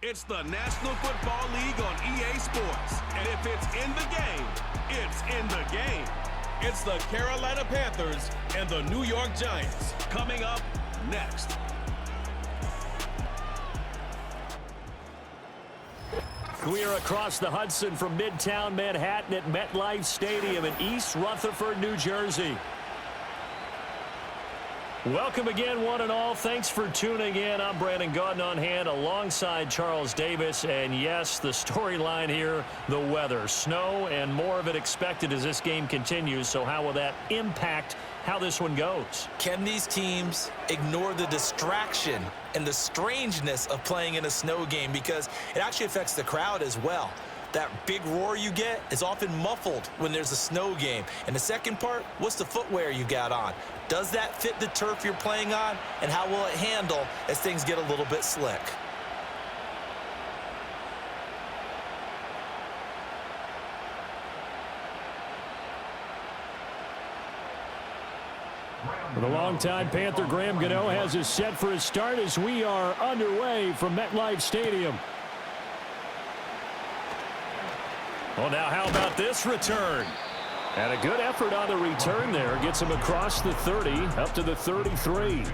It's the National Football League on EA Sports. And if it's in the game, it's in the game. It's the Carolina Panthers and the New York Giants coming up next. We are across the Hudson from Midtown Manhattan at MetLife Stadium in East Rutherford, New Jersey. Welcome again, one and all. Thanks for tuning in. I'm Brandon Gaudin on hand alongside Charles Davis. And yes, the storyline here, the weather. Snow and more of it expected as this game continues. So how will that impact how this one goes? Can these teams ignore the distraction and the strangeness of playing in a snow game? Because it actually affects the crowd as well. That big roar you get is often muffled when there's a snow game. And the second part, what's the footwear you got on? Does that fit the turf you're playing on? And how will it handle as things get a little bit slick? The longtime Panther Graham Gano has us set for his start as we are underway from MetLife Stadium. Well, now how about this return? And a good effort on the return there. Gets him across the 30, up to the 33.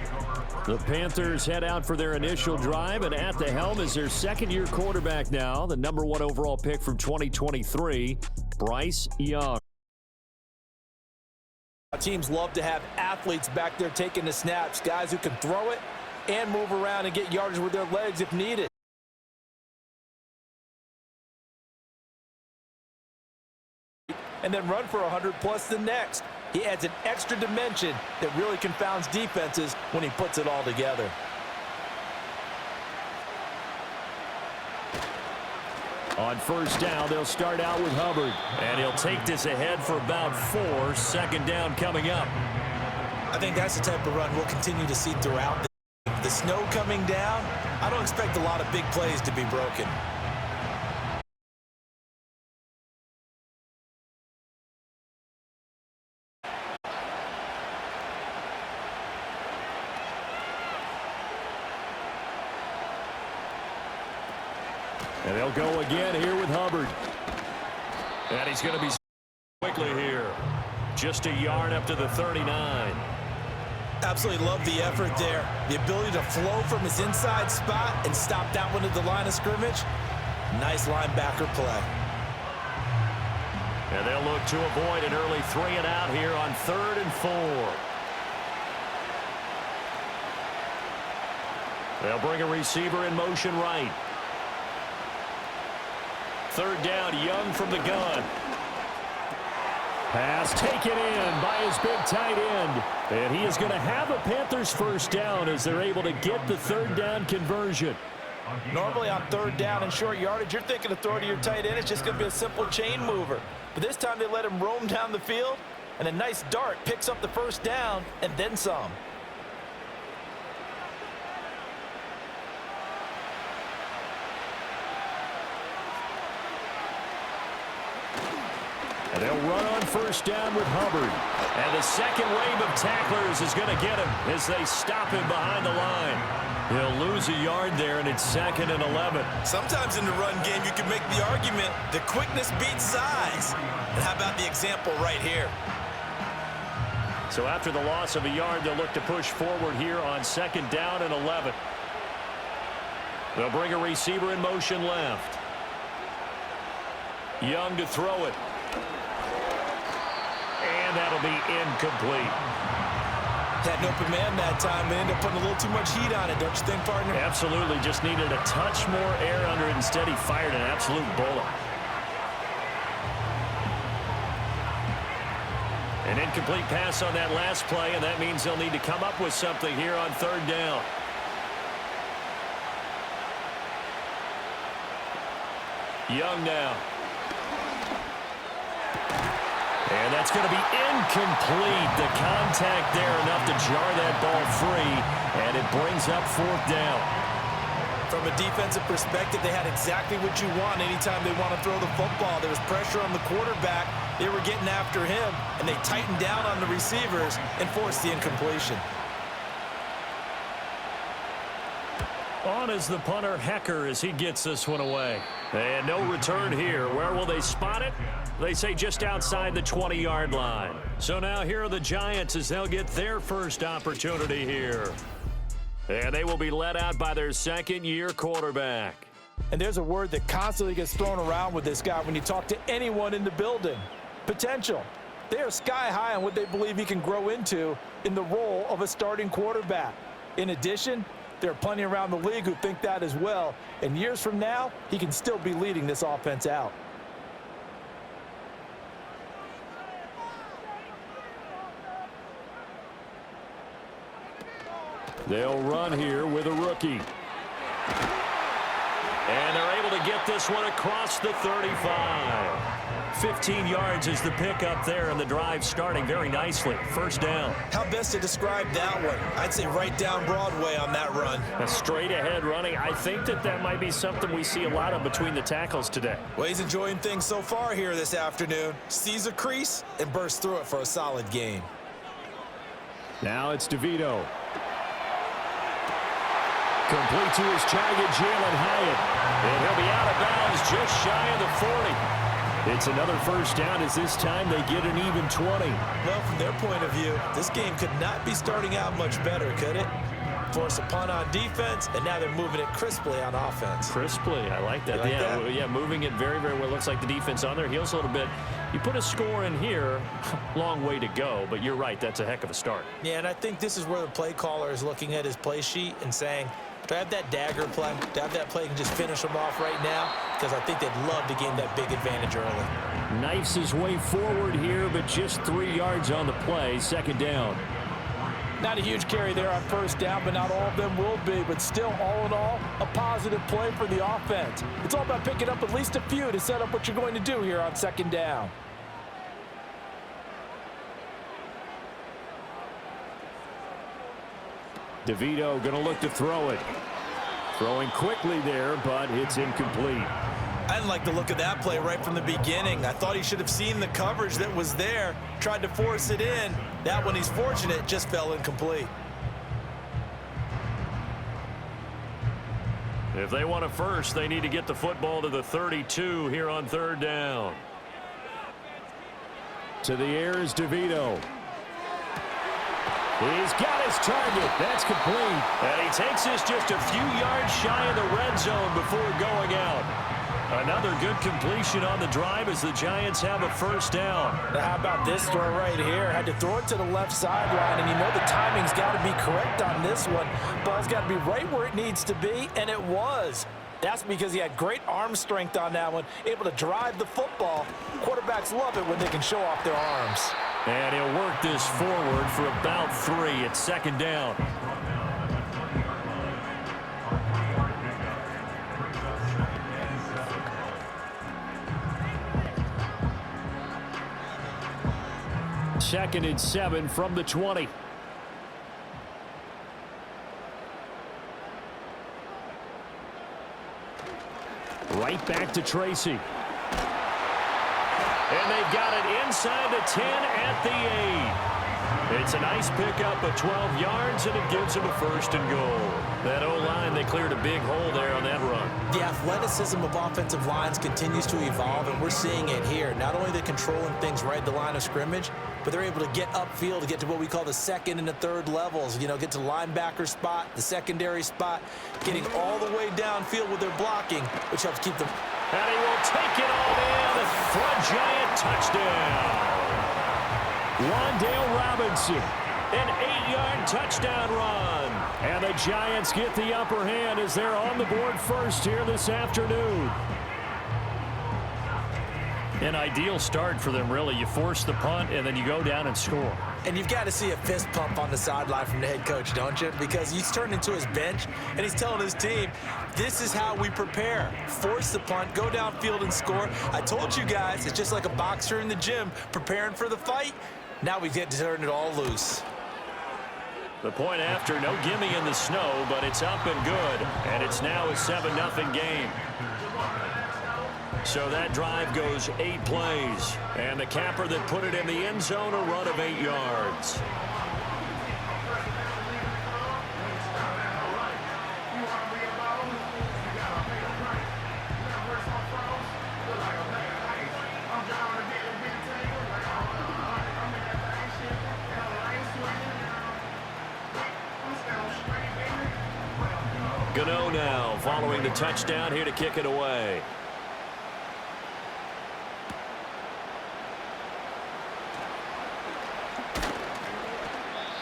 The Panthers head out for their initial drive, and at the helm is their second-year quarterback now, the #1 overall pick from 2023, Bryce Young. Teams love to have athletes back there taking the snaps, guys who can throw it and move around and get yardage with their legs if needed. And then run for 100+ the next. He adds an extra dimension that really confounds defenses when he puts it all together. On first down, they'll start out with Hubbard. And he'll take this ahead for about 4. Second down coming up. I think that's the type of run we'll continue to see throughout the snow coming down. I don't expect a lot of big plays to be broken. And they'll go again here with Hubbard. And he's going to be quickly here. Just a yard up to the 39. Absolutely love the effort there. The ability to flow from his inside spot and stop that one at the line of scrimmage. Nice linebacker play. And they'll look to avoid an early 3 and out here on 3rd and 4. They'll bring a receiver in motion right. 3rd down, Young from the gun. Pass taken in by his big tight end. And he is going to have a Panthers first down as they're able to get the 3rd down conversion. Normally on 3rd down and short yardage, you're thinking of throwing to your tight end. It's just going to be a simple chain mover. But this time they let him roam down the field, and a nice dart picks up the first down and then some. And they'll run on first down with Hubbard. And the second wave of tacklers is going to get him as they stop him behind the line. He'll lose a yard there, and it's 2nd and 11. Sometimes in the run game, you can make the argument the quickness beats size. And how about the example right here? So after the loss of a yard, they'll look to push forward here on 2nd down and 11. They'll bring a receiver in motion left. Young to throw it. And that'll be incomplete. Had an open man that time and ended up putting a little too much heat on it, don't you think, partner? Absolutely. Just needed a touch more air under it. Instead, he fired an absolute bullet. An incomplete pass on that last play, and that means they'll need to come up with something here on 3rd down. Young now. And that's going to be incomplete. The contact there enough to jar that ball free, and it brings up 4th down. From a defensive perspective, they had exactly what you want anytime they want to throw the football. There was pressure on the quarterback. They were getting after him, and they tightened down on the receivers and forced the incompletion. On is the punter, Hecker, as he gets this one away. And no return here. Where will they spot it? They say just outside the 20-yard line. So now here are the Giants as they'll get their first opportunity here. And they will be led out by their second-year quarterback. And there's a word that constantly gets thrown around with this guy when you talk to anyone in the building. Potential. They are sky high on what they believe he can grow into in the role of a starting quarterback. In addition, there are plenty around the league who think that as well. And years from now, he can still be leading this offense out. They'll run here with a rookie. And they're able to get this one across the 35. 15 yards is the pickup there, and the drive starting very nicely. First down. How best to describe that one? I'd say right down Broadway on that run. A straight-ahead running. I think that might be something we see a lot of between the tackles today. Well, he's enjoying things so far here this afternoon. Sees a crease and bursts through it for a solid gain. Now it's DeVito. Complete to his target, Jalen Hyatt. And he'll be out of bounds just shy of the 40. It's another first down as this time they get an even 20. Well, from their point of view, this game could not be starting out much better, could it? Force a punt on defense, and now they're moving it crisply on offense. Crisply, I like that. Yeah, moving it very, very well. Looks like the defense on their heels a little bit. You put a score in here, long way to go, but you're right, that's a heck of a start. Yeah, and I think this is where the play caller is looking at his play sheet and saying, do I have that dagger play? Do I have that play and just finish them off right now? Because I think they'd love to gain that big advantage early. Knifes his way forward here, but just 3 yards on the play. Second down. Not a huge carry there on first down, but not all of them will be. But still, all in all, a positive play for the offense. It's all about picking up at least a few to set up what you're going to do here on second down. DeVito going to look to throw it. Throwing quickly there, but it's incomplete. I didn't like the look of that play right from the beginning. I thought he should have seen the coverage that was there, tried to force it in. That one, he's fortunate, just fell incomplete. If they want a first, they need to get the football to the 32 here on third down. To the air is DeVito. He's got his target. That's complete. And he takes this just a few yards shy of the red zone before going out. Another good completion on the drive as the Giants have a first down. Now how about this throw right here? Had to throw it to the left sideline, and you know the timing's got to be correct on this one. Ball's got to be right where it needs to be, and it was. That's because he had great arm strength on that one, able to drive the football. Quarterbacks love it when they can show off their arms. And he'll work this forward for about 3. It's second down. Second and 7 from the 20. Right back to Tracy. And they've got it inside the 10 at the 8. It's a nice pickup of 12 yards, and it gives them a first and goal. That O-line, they cleared a big hole there on that run. The athleticism of offensive lines continues to evolve, and we're seeing it here. Not only are they controlling things right at the line of scrimmage, but they're able to get upfield to get to what we call the second and the third levels. You know, get to the linebacker spot, the secondary spot, getting all the way downfield with their blocking, which helps keep them. And he will take it all in. The front giant touchdown. Wan'Dale Robinson, an 8-yard touchdown run. And the Giants get the upper hand as they're on the board first here this afternoon. An ideal start for them, really. You force the punt, and then you go down and score. And you've got to see a fist pump on the sideline from the head coach, don't you? Because he's turned into his bench, and he's telling his team, this is how we prepare. Force the punt, go downfield and score. I told you guys, it's just like a boxer in the gym preparing for the fight. Now we get to turn it all loose. The point after, no gimme in the snow, but it's up and good. And it's now a 7-0 game. So that drive goes 8 plays. And the capper that put it in the end zone, a run of 8 yards. Gano now following the touchdown here to kick it away.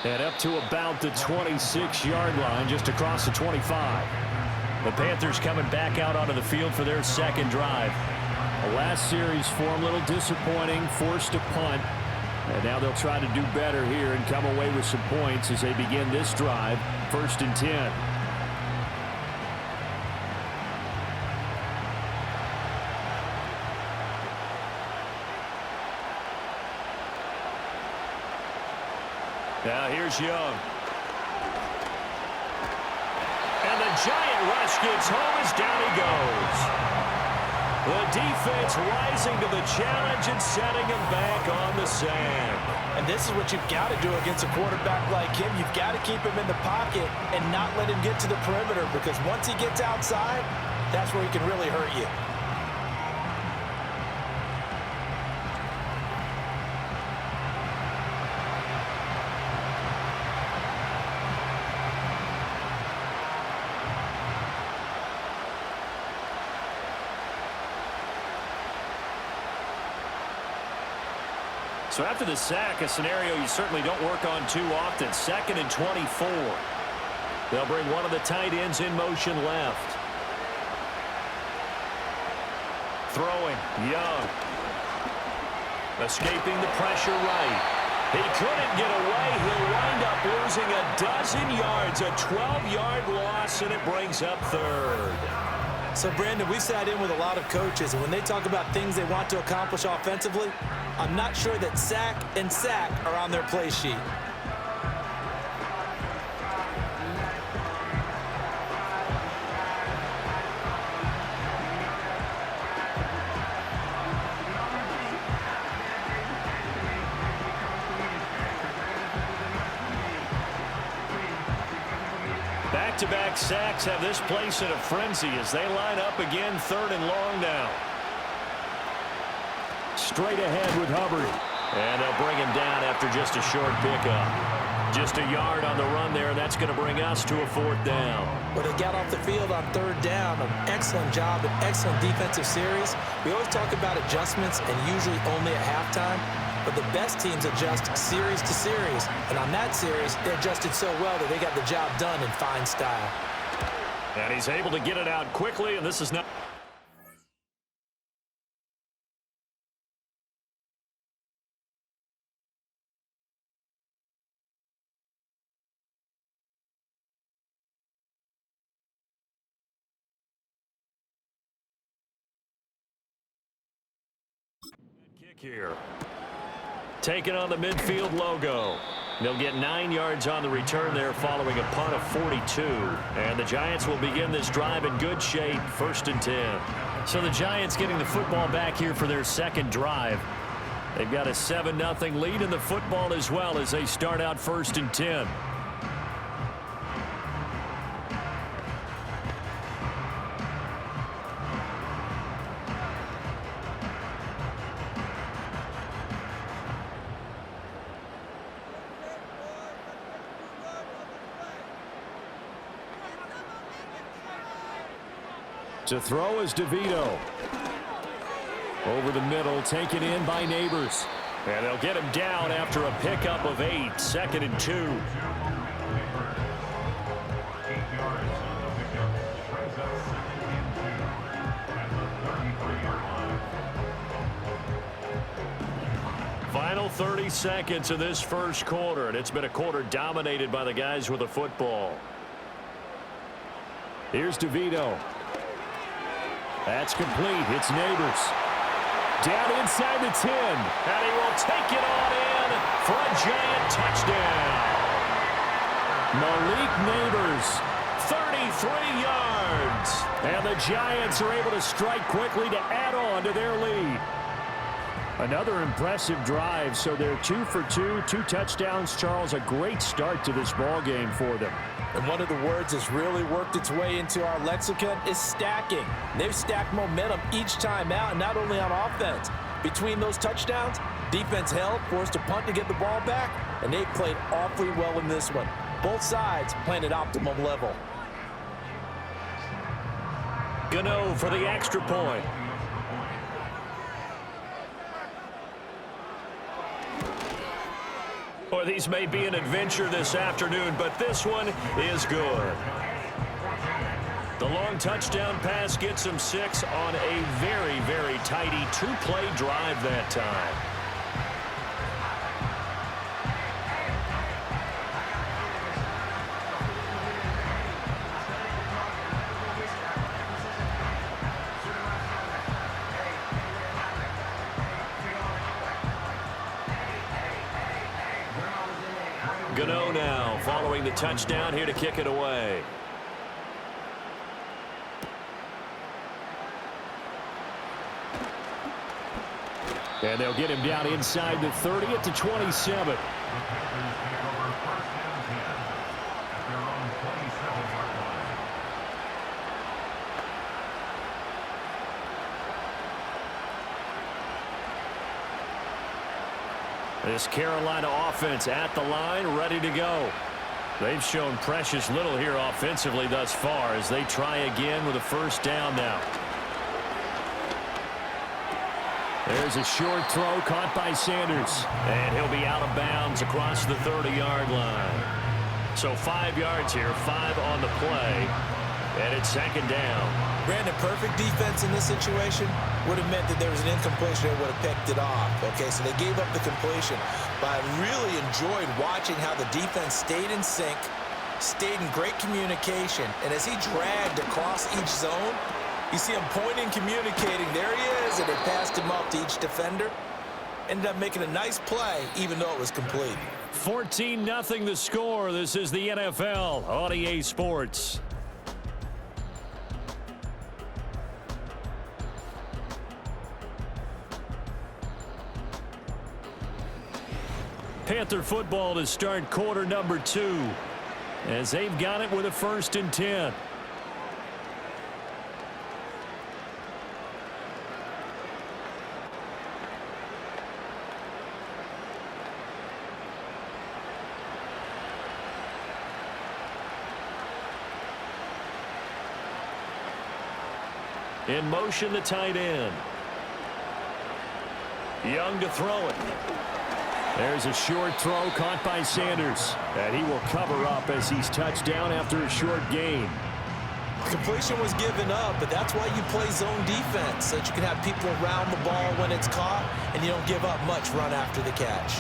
And up to about the 26-yard line, just across the 25. The Panthers coming back out onto the field for their second drive. The last series for them, a little disappointing, forced a punt. And now they'll try to do better here and come away with some points as they begin this drive, 1st and 10. Now here's Young. And the giant rush gets home as down he goes. The defense rising to the challenge and setting him back on the sand. And this is what you've got to do against a quarterback like him. You've got to keep him in the pocket and not let him get to the perimeter, because once he gets outside, that's where he can really hurt you. So after the sack, a scenario you certainly don't work on too often. 2nd and 24. They'll bring one of the tight ends in motion left. Throwing, Young. Escaping the pressure right. He couldn't get away. He'll wind up losing a dozen yards. A 12-yard loss, and it brings up 3rd. So, Brandon, we sat in with a lot of coaches, and when they talk about things they want to accomplish offensively, I'm not sure that sack and sack are on their play sheet. Back-to-back sacks have this place in a frenzy as they line up again, 3rd and long now. Straight ahead with Hubbard. And they'll bring him down after just a short pickup. Just a yard on the run there. That's going to bring us to a 4th down. Well, they got off the field on 3rd down. An excellent job, an excellent defensive series. We always talk about adjustments and usually only at halftime. But the best teams adjust series to series. And on that series, they adjusted so well that they got the job done in fine style. And he's able to get it out quickly, and this is not... Kick here. Taking on the midfield logo. They'll get 9 yards on the return there following a punt of 42. And the Giants will begin this drive in good shape, 1st and 10. So the Giants getting the football back here for their second drive. They've got a 7-0 lead in the football as well as they start out 1st and 10. To throw is DeVito. Over the middle, taken in by Neighbors. And they'll get him down after a pickup of 8, 2nd and 2. Final 30 seconds of this first quarter, and it's been a quarter dominated by the guys with the football. Here's DeVito. That's complete. It's Neighbors. Down inside the 10. And he will take it on in for a giant touchdown. Malik Neighbors, 33 yards. And the Giants are able to strike quickly to add on to their lead. Another impressive drive, so they're 2 for 2, 2 touchdowns. Charles, a great start to this ball game for them. And one of the words that's really worked its way into our lexicon is stacking. They've stacked momentum each time out, and not only on offense. Between those touchdowns, defense held, forced a punt to get the ball back, and they played awfully well in this one. Both sides playing at optimum level. Gano for the extra point. Well, these may be an adventure this afternoon, but this one is good. The long touchdown pass gets him 6 on a very, very tidy two-play drive that time. Gano now following the touchdown here to kick it away. And they'll get him down inside the 30 at the 27. This Carolina offense at the line, ready to go. They've shown precious little here offensively thus far as they try again with a first down now. There's a short throw caught by Sanders. And he'll be out of bounds across the 30-yard line. So 5 yards here, 5 on the play. And it's second down. Brandon, perfect defense in this situation would have meant that there was an incompletion. They would have picked it off. Okay, so they gave up the completion. But I really enjoyed watching how the defense stayed in sync, stayed in great communication. And as he dragged across each zone, you see him pointing, communicating. There he is, and they passed him up to each defender. Ended up making a nice play, even though it was complete. 14-0 the score. This is the NFL on EA Sports. Panther football to start quarter number 2 as they've got it with a 1st and 10. In motion, the tight end. Young to throw it. There's a short throw caught by Sanders. And he will cover up as he's touched down after a short gain. Completion was given up, but that's why you play zone defense, so that you can have people around the ball when it's caught, and you don't give up much run after the catch.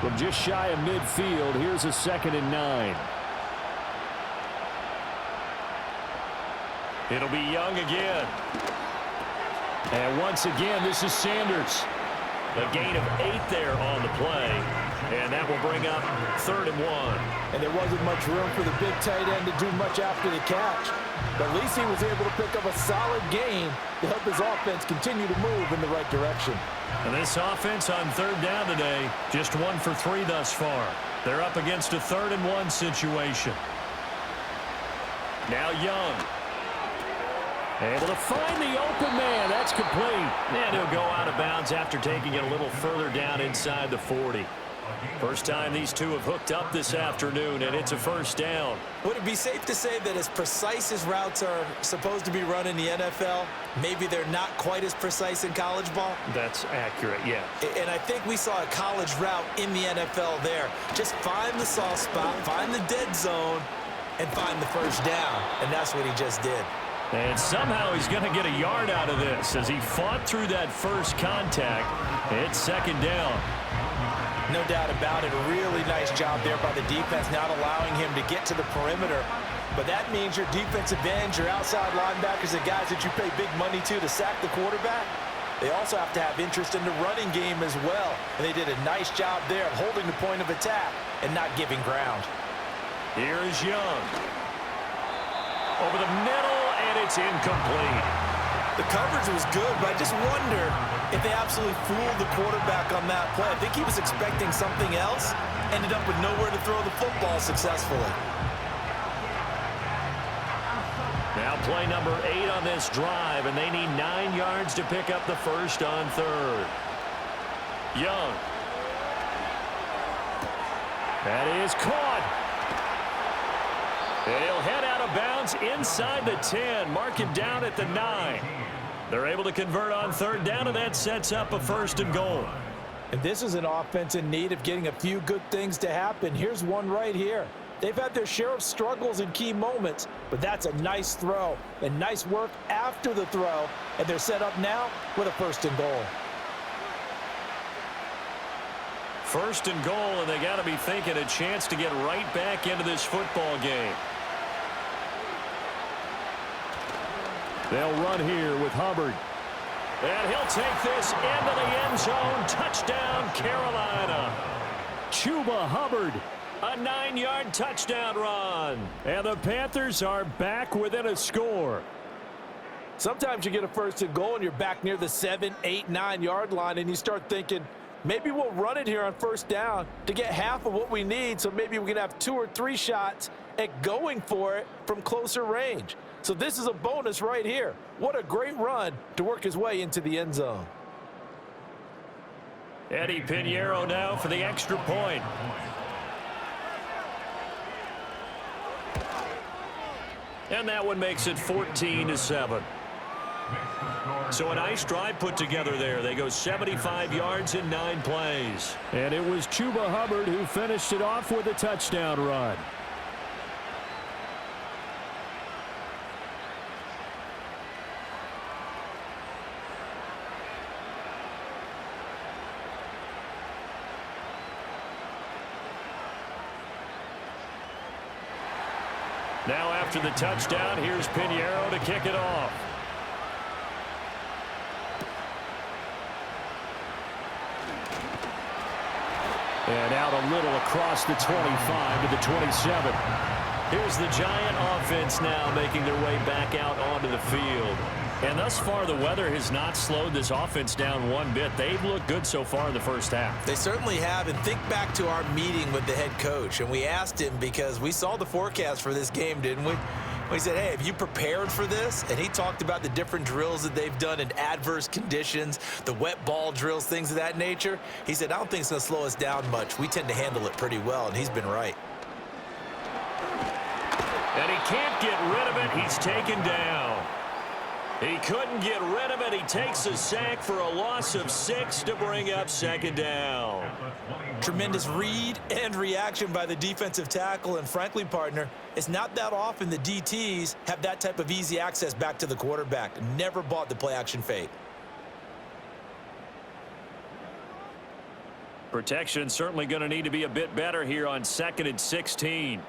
From just shy of midfield, here's a 2nd and 9. It'll be Young again. And once again, this is Sanders. A gain of 8 there on the play. And that will bring up 3rd and 1. And there wasn't much room for the big tight end to do much after the catch. But at least he was able to pick up a solid gain to help his offense continue to move in the right direction. And this offense on 3rd down today, just 1 for 3 thus far. They're up against a 3rd and 1 situation. Now Young. Able to find the open man. That's complete. And he'll go out of bounds after taking it a little further down inside the 40. First time these two have hooked up this afternoon, and it's a first down. Would it be safe to say that as precise as routes are supposed to be run in the NFL, maybe they're not quite as precise in college ball? That's accurate, yeah. And I think we saw a college route in the NFL there. Just find the soft spot, find the dead zone, and find the first down. And that's what he just did. And somehow he's going to get a yard out of this as he fought through that first contact. It's 2nd down. No doubt about it. A really nice job there by the defense, not allowing him to get to the perimeter. But that means your defensive ends, your outside linebackers, the guys that you pay big money to sack the quarterback, they also have to have interest in the running game as well. And they did a nice job there of holding the point of attack and not giving ground. Here is Young. Over the middle, and it's incomplete. The coverage was good, but I just wonder if they absolutely fooled the quarterback on that play. I think he was expecting something else, ended up with nowhere to throw the football successfully. Now play number 8 on this drive, and they need 9 yards to pick up the first on 3rd. Young. That is caught. And he'll head out of of bounds inside the 10. Mark it down at the 9. They're able to convert on third down, and that sets up a 1st and goal. And this is an offense in need of getting a few good things to happen. Here's one right here. They've had their share of struggles in key moments, but that's a nice throw and nice work after the throw, and they're set up now with a 1st and goal. 1st and goal, and they got to be thinking a chance to get right back into this football game. They'll run here with Hubbard. And he'll take this into the end zone. Touchdown, Carolina. Chuba Hubbard, a 9-yard touchdown run. And the Panthers are back within a score. Sometimes you get a 1st and goal and you're back near the 7, 8, 9-yard line, and you start thinking, maybe we'll run it here on 1st down to get half of what we need, so maybe we can have 2 or 3 shots at going for it from closer range. So this is a bonus right here. What a great run to work his way into the end zone. Eddie Pinheiro now for the extra point. And that one makes it 14-7. So a nice drive put together there. They go 75 yards in 9 plays. And it was Chuba Hubbard who finished it off with a touchdown run. Now after the touchdown, here's Pinheiro to kick it off. And out a little across the 25 to the 27. Here's the Giant offense now making their way back out onto the field. And thus far, the weather has not slowed this offense down one bit. They've looked good so far in the first half. They certainly have. And think back to our meeting with the head coach. And we asked him, because we saw the forecast for this game, didn't we? We said, hey, have you prepared for this? And he talked about the different drills that they've done in adverse conditions, the wet ball drills, things of that nature. He said, I don't think it's going to slow us down much. We tend to handle it pretty well, and he's been right. And he can't get rid of it. He's taken down. He couldn't get rid of it. He takes a sack for a loss of 6 to bring up 2nd down. Tremendous read and reaction by the defensive tackle. And frankly, partner, it's not that often the DTs have that type of easy access back to the quarterback. Never bought the play action fake. Protection certainly going to need to be a bit better here on 2nd and 16.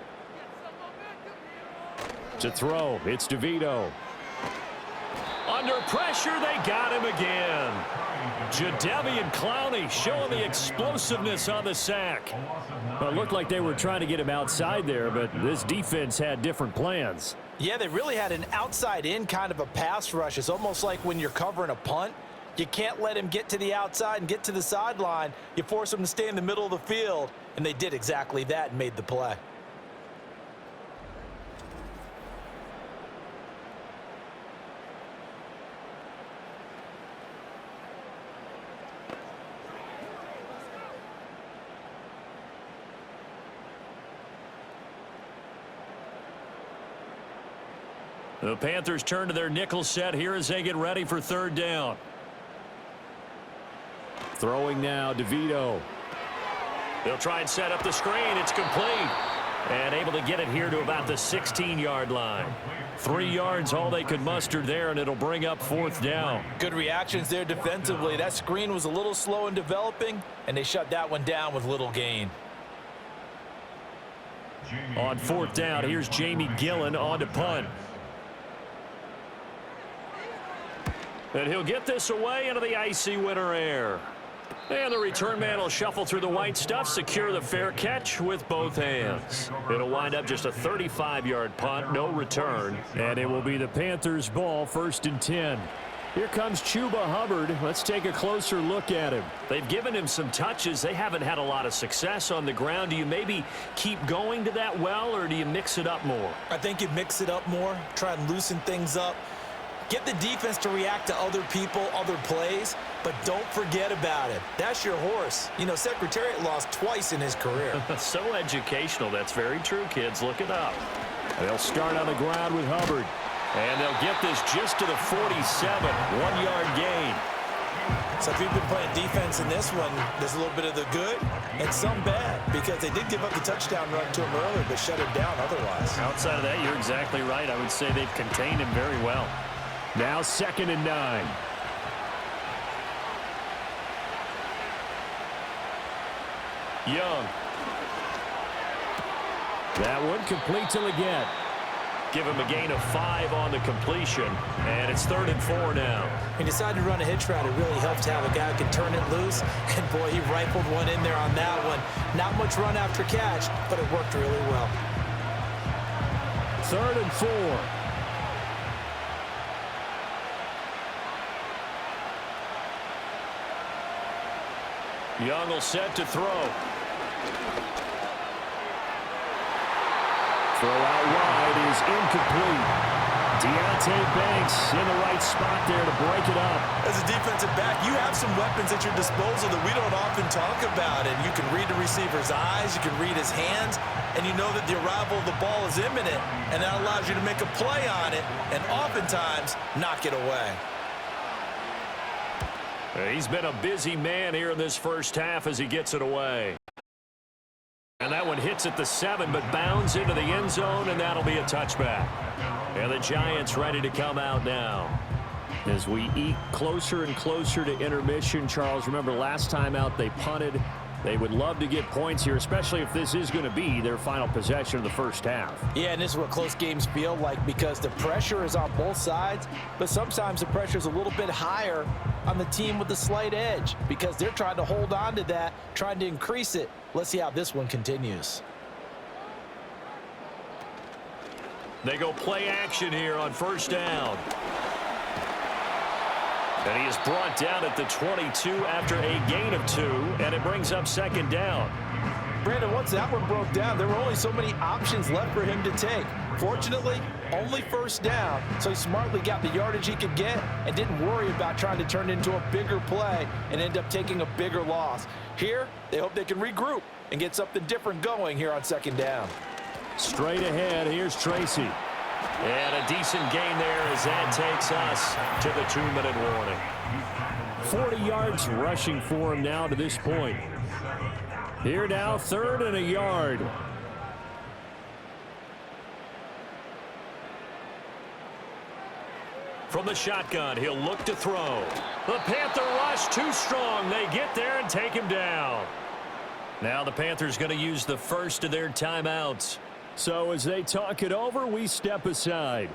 To throw, it's DeVito. Under pressure, they got him again. Jadeveon Clowney showing the explosiveness on the sack. Well, it looked like they were trying to get him outside there, but this defense had different plans. Yeah, they really had an outside-in kind of a pass rush. It's almost like when you're covering a punt. You can't let him get to the outside and get to the sideline. You force him to stay in the middle of the field, and they did exactly that and made the play. The Panthers turn to their nickel set here as they get ready for 3rd down. Throwing now, DeVito. They'll try and set up the screen. It's complete. And able to get it here to about the 16-yard line. 3 yards, all they could muster there, and it'll bring up 4th down. Good reactions there defensively. That screen was a little slow in developing, and they shut that one down with little gain. On 4th down, here's Jamie Gillen on to punt. And he'll get this away into the icy winter air. And the return man will shuffle through the white stuff, secure the fair catch with both hands. It'll wind up just a 35-yard punt, no return. And it will be the Panthers' ball, 1st and 10. Here comes Chuba Hubbard. Let's take a closer look at him. They've given him some touches. They haven't had a lot of success on the ground. Do you maybe keep going to that well, or do you mix it up more? I think you mix it up more, try and loosen things up. Get the defense to react to other people, other plays, but don't forget about it. That's your horse. You know, Secretariat lost twice in his career. So educational. That's very true, kids. Look it up. They'll start on the ground with Hubbard. And they'll get this just to the 47, 1-yard gain. So if you've been playing defense in this one, there's a little bit of the good and some bad, because they did give up the touchdown run to him earlier, but shut him down otherwise. Outside of that, you're exactly right. I would say they've contained him very well. Now 2nd and 9. Young. That one complete to Leggett. Give him a gain of 5 on the completion, and it's 3rd and 4 now. He decided to run a hitch route. It really helped to have a guy who can turn it loose, and boy, he rifled one in there on that one. Not much run after catch, but it worked really well. 3rd and 4. Young will set to throw. Throw out wide is incomplete. Deontay Banks in the right spot there to break it up. As a defensive back, you have some weapons at your disposal that we don't often talk about. And you can read the receiver's eyes, you can read his hands, and you know that the arrival of the ball is imminent, and that allows you to make a play on it and oftentimes knock it away. He's been a busy man here in this first half as he gets it away. And that one hits at the 7, but bounds into the end zone, and that'll be a touchback. And the Giants ready to come out now. As we eke closer and closer to intermission, Charles, remember last time out they punted. They would love to get points here, especially if this is going to be their final possession of the first half. Yeah, and this is what close games feel like, because the pressure is on both sides, but sometimes the pressure is a little bit higher on the team with the slight edge, because they're trying to hold on to that, trying to increase it. Let's see how this one continues. They go play action here on 1st down. And he is brought down at the 22 after a gain of 2, and it brings up 2nd down. Brandon, once that one broke down, there were only so many options left for him to take. Fortunately, only 1st down, so he smartly got the yardage he could get and didn't worry about trying to turn it into a bigger play and end up taking a bigger loss. Here, they hope they can regroup and get something different going here on 2nd down. Straight ahead, here's Tracy. And a decent gain there as that takes us to the 2-minute warning. 40 yards rushing for him now to this point. Here now, 3rd and a yard. From the shotgun, he'll look to throw. The Panther rush too strong. They get there and take him down. Now the Panthers going to use the first of their timeouts. So as they talk it over, we step aside.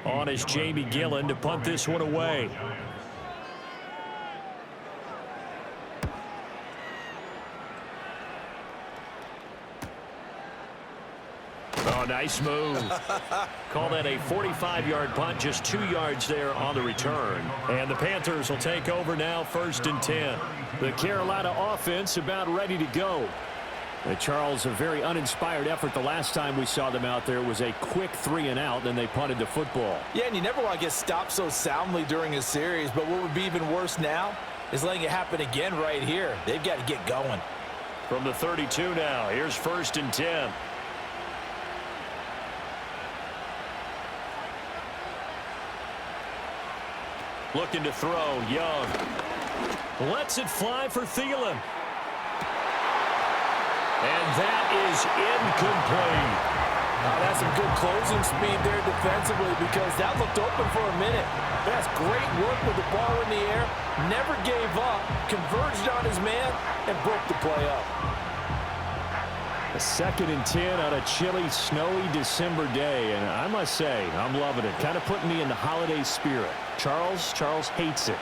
On is Jamie Gillen to punt this one away. Oh, nice move. Call that a 45-yard punt, just 2 yards there on the return. And the Panthers will take over now, 1st and 10. The Carolina offense about ready to go. Charles, a very uninspired effort the last time we saw them out there. Was a quick 3-and-out, then they punted the football. Yeah, and you never want to get stopped so soundly during a series, but what would be even worse now is letting it happen again right here. They've got to get going. From the 32 now, here's 1st and 10. Looking to throw, Young. Lets it fly for Thielen. And that is incomplete. That's some good closing speed there defensively, because that looked open for a minute. That's great work with the ball in the air. Never gave up, converged on his man, and broke the play up. A 2nd and 10 on a chilly, snowy December day, and I must say, I'm loving it. Kind of putting me in the holiday spirit. Charles hates it.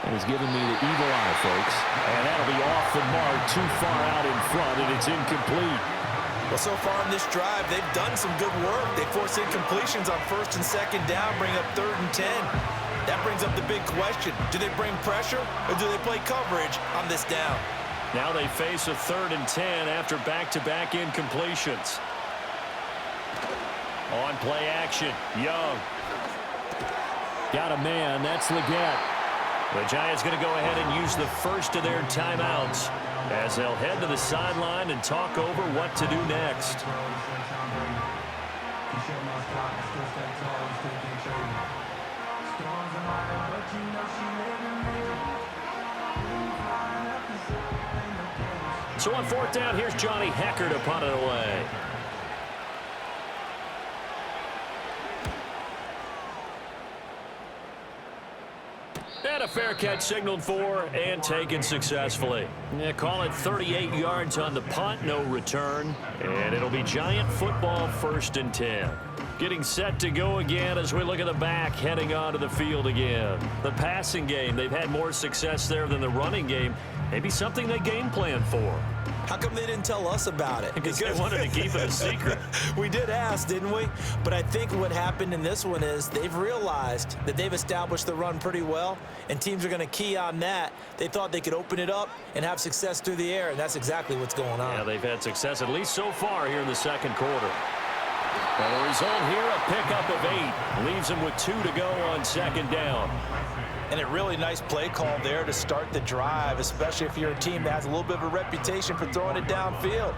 And he's giving me the evil eye, folks. And that'll be off the mark, too far out in front, and it's incomplete. Well, so far in this drive, they've done some good work. They force incompletions on 1st and 2nd down, bring up 3rd and 10. That brings up the big question. Do they bring pressure, or do they play coverage on this down? Now they face a 3rd and 10 after back-to-back incompletions. On play action, Young. Got a man, that's Leggett. The Giants going to go ahead and use the first of their timeouts as they'll head to the sideline and talk over what to do next. So on fourth down, here's Johnny Hecker to punt it away. And a fair catch signaled for and taken successfully. Yeah, call it 38 yards on the punt, no return. And it'll be Giant football 1st and 10. Getting set to go again as we look at the back heading onto the field again. The passing game, they've had more success there than the running game. Maybe something they game plan for. How come they didn't tell us about it? Because they wanted to keep it a secret. We did ask, didn't we? But I think what happened in this one is they've realized that they've established the run pretty well, and teams are going to key on that. They thought they could open it up and have success through the air, and that's exactly what's going on. Yeah, they've had success at least so far here in the second quarter. Well, the result here, a pickup of 8. Leaves them with 2 to go on 2nd down. And a really nice play call there to start the drive, especially if you're a team that has a little bit of a reputation for throwing it downfield.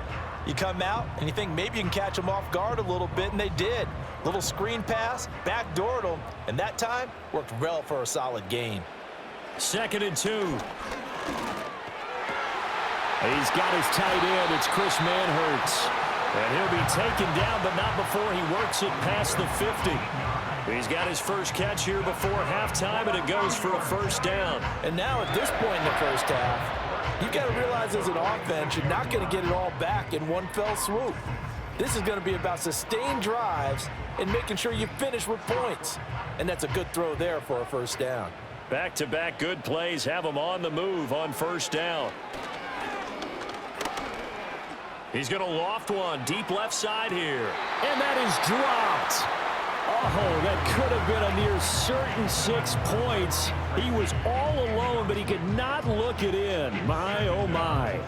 You come out and you think maybe you can catch them off guard a little bit, and they did. Little screen pass, backdoored them, and that time worked well for a solid gain. 2nd and 2. He's got his tight end. It's Chris Manhertz. And he'll be taken down, but not before he works it past the 50. He's got his first catch here before halftime, and it goes for a 1st down. And now at this point in the first half, you've got to realize as an offense, you're not going to get it all back in one fell swoop. This is going to be about sustained drives and making sure you finish with points. And that's a good throw there for a 1st down. Back-to-back good plays have him on the move on 1st down. He's going to loft one deep left side here. And that is dropped. Oh, that could have been a near certain 6 points. He was all alone, but he could not look it in. My, oh, my.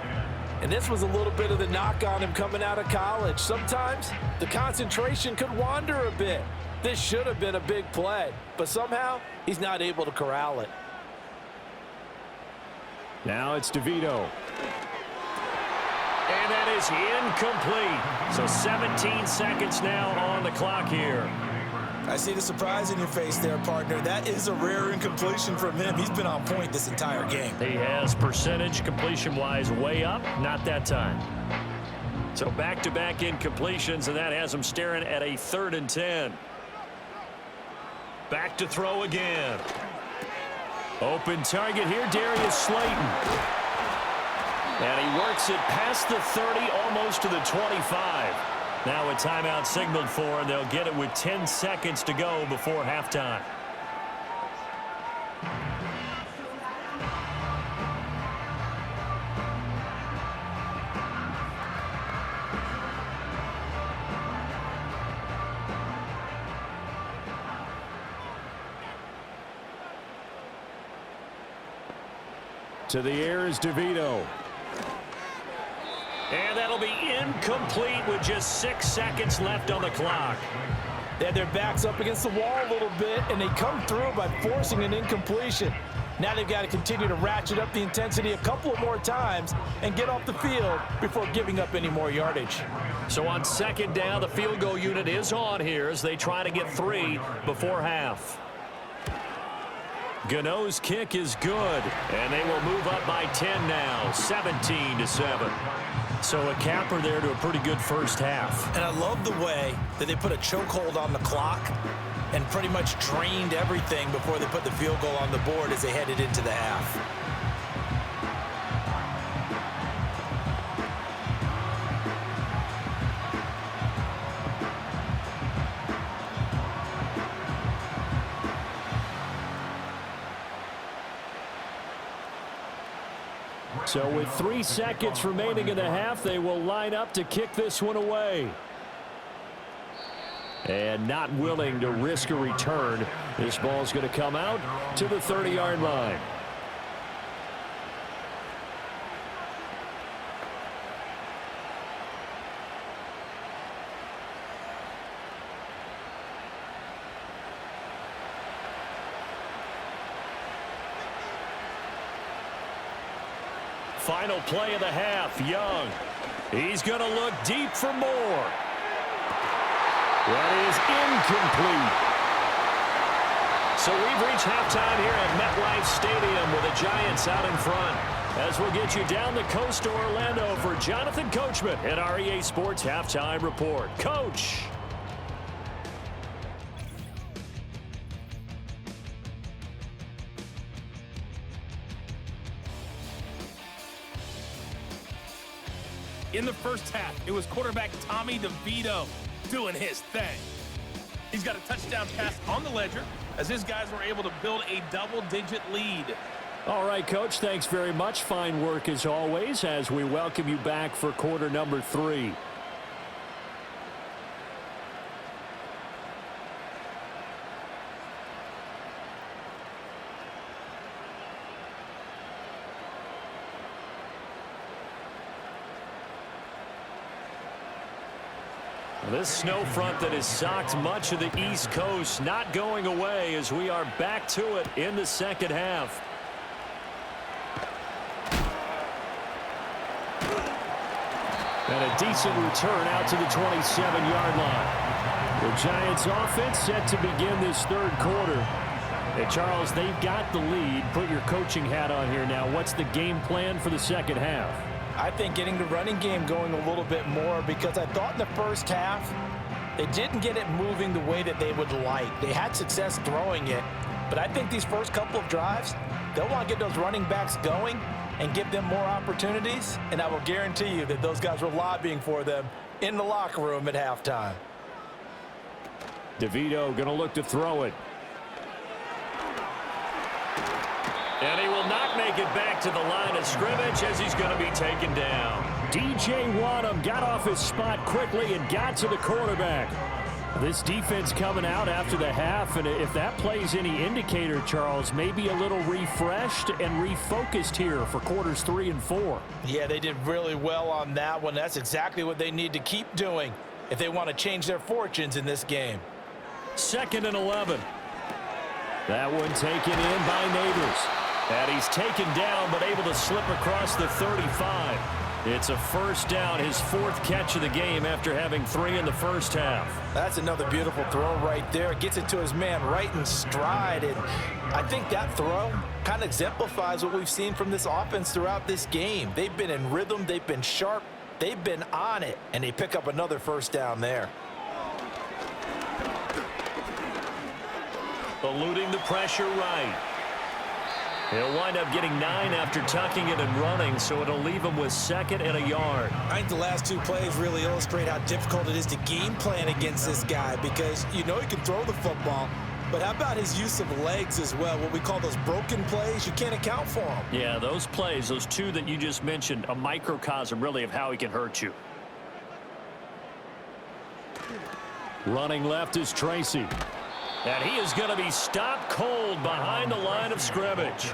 And this was a little bit of the knock on him coming out of college. Sometimes the concentration could wander a bit. This should have been a big play, but somehow he's not able to corral it. Now it's DeVito. And that is incomplete. So 17 seconds now on the clock here. I see the surprise in your face there, partner. That is a rare incompletion from him. He's been on point this entire game. He has percentage completion-wise way up. Not that time. So back-to-back incompletions, and that has him staring at a 3rd and 10. Back to throw again. Open target here, Darius Slayton. And he works it past the 30, almost to the 25. Now a timeout signaled for, and they'll get it with 10 seconds to go before halftime. To the air is DeVito. And that'll be incomplete with just 6 seconds left on the clock. They had their backs up against the wall a little bit, and they come through by forcing an incompletion. Now they've got to continue to ratchet up the intensity a couple of more times and get off the field before giving up any more yardage. So on 2nd down, the field goal unit is on here as they try to get 3 before half. Gano's kick is good, and they will move up by 10 now, 17-7. So a capper there to a pretty good first half. And I love the way that they put a chokehold on the clock and pretty much drained everything before they put the field goal on the board as they headed into the half. So with 3 seconds remaining in the half, they will line up to kick this one away. And not willing to risk a return. This ball's going to come out to the 30-yard line. Final play of the half. Young. He's going to look deep for more. That is incomplete. So we've reached halftime here at MetLife Stadium with the Giants out in front. As we'll get you down the coast to Orlando for Jonathan Coachman at our EA Sports Halftime Report. Coach. In the first half, it was quarterback Tommy DeVito doing his thing. He's got a touchdown pass on the ledger as his guys were able to build a double-digit lead. All right, Coach, thanks very much. Fine work as always as we welcome you back for quarter number 3. This snow front that has socked much of the East Coast not going away as we are back to it in the second half. And a decent return out to the 27-yard line. The Giants offense set to begin this third quarter. And Charles, they've got the lead. Put your coaching hat on here now. What's the game plan for the second half? I think getting the running game going a little bit more, because I thought in the first half they didn't get it moving the way that they would like. They had success throwing it, but I think these first couple of drives, they'll want to get those running backs going and give them more opportunities, and I will guarantee you that those guys were lobbying for them in the locker room at halftime. DeVito going to look to throw it. And he will not make it back to the line of scrimmage as he's going to be taken down. DJ Wadham got off his spot quickly and got to the quarterback. This defense coming out after the half, and if that plays any indicator, Charles, maybe a little refreshed and refocused here for quarters 3 and 4. Yeah, they did really well on that one. That's exactly what they need to keep doing if they want to change their fortunes in this game. 2nd and 11. That one taken in by Neighbors. And he's taken down, but able to slip across the 35. It's a first down, his 4th catch of the game after having 3 in the first half. That's another beautiful throw right there. Gets it to his man right in stride. And I think that throw kind of exemplifies what we've seen from this offense throughout this game. They've been in rhythm. They've been sharp. They've been on it. And they pick up another first down there. Eluding the pressure right. He'll wind up getting 9 after tucking it and running, so it'll leave him with 2nd and a yard. I think the last 2 plays really illustrate how difficult it is to game plan against this guy, because you know he can throw the football, but how about his use of legs as well? What we call those broken plays, you can't account for them. Yeah, those plays, those 2 that you just mentioned, a microcosm really of how he can hurt you. Running left is Tracy. And he is going to be stopped cold behind the line of scrimmage.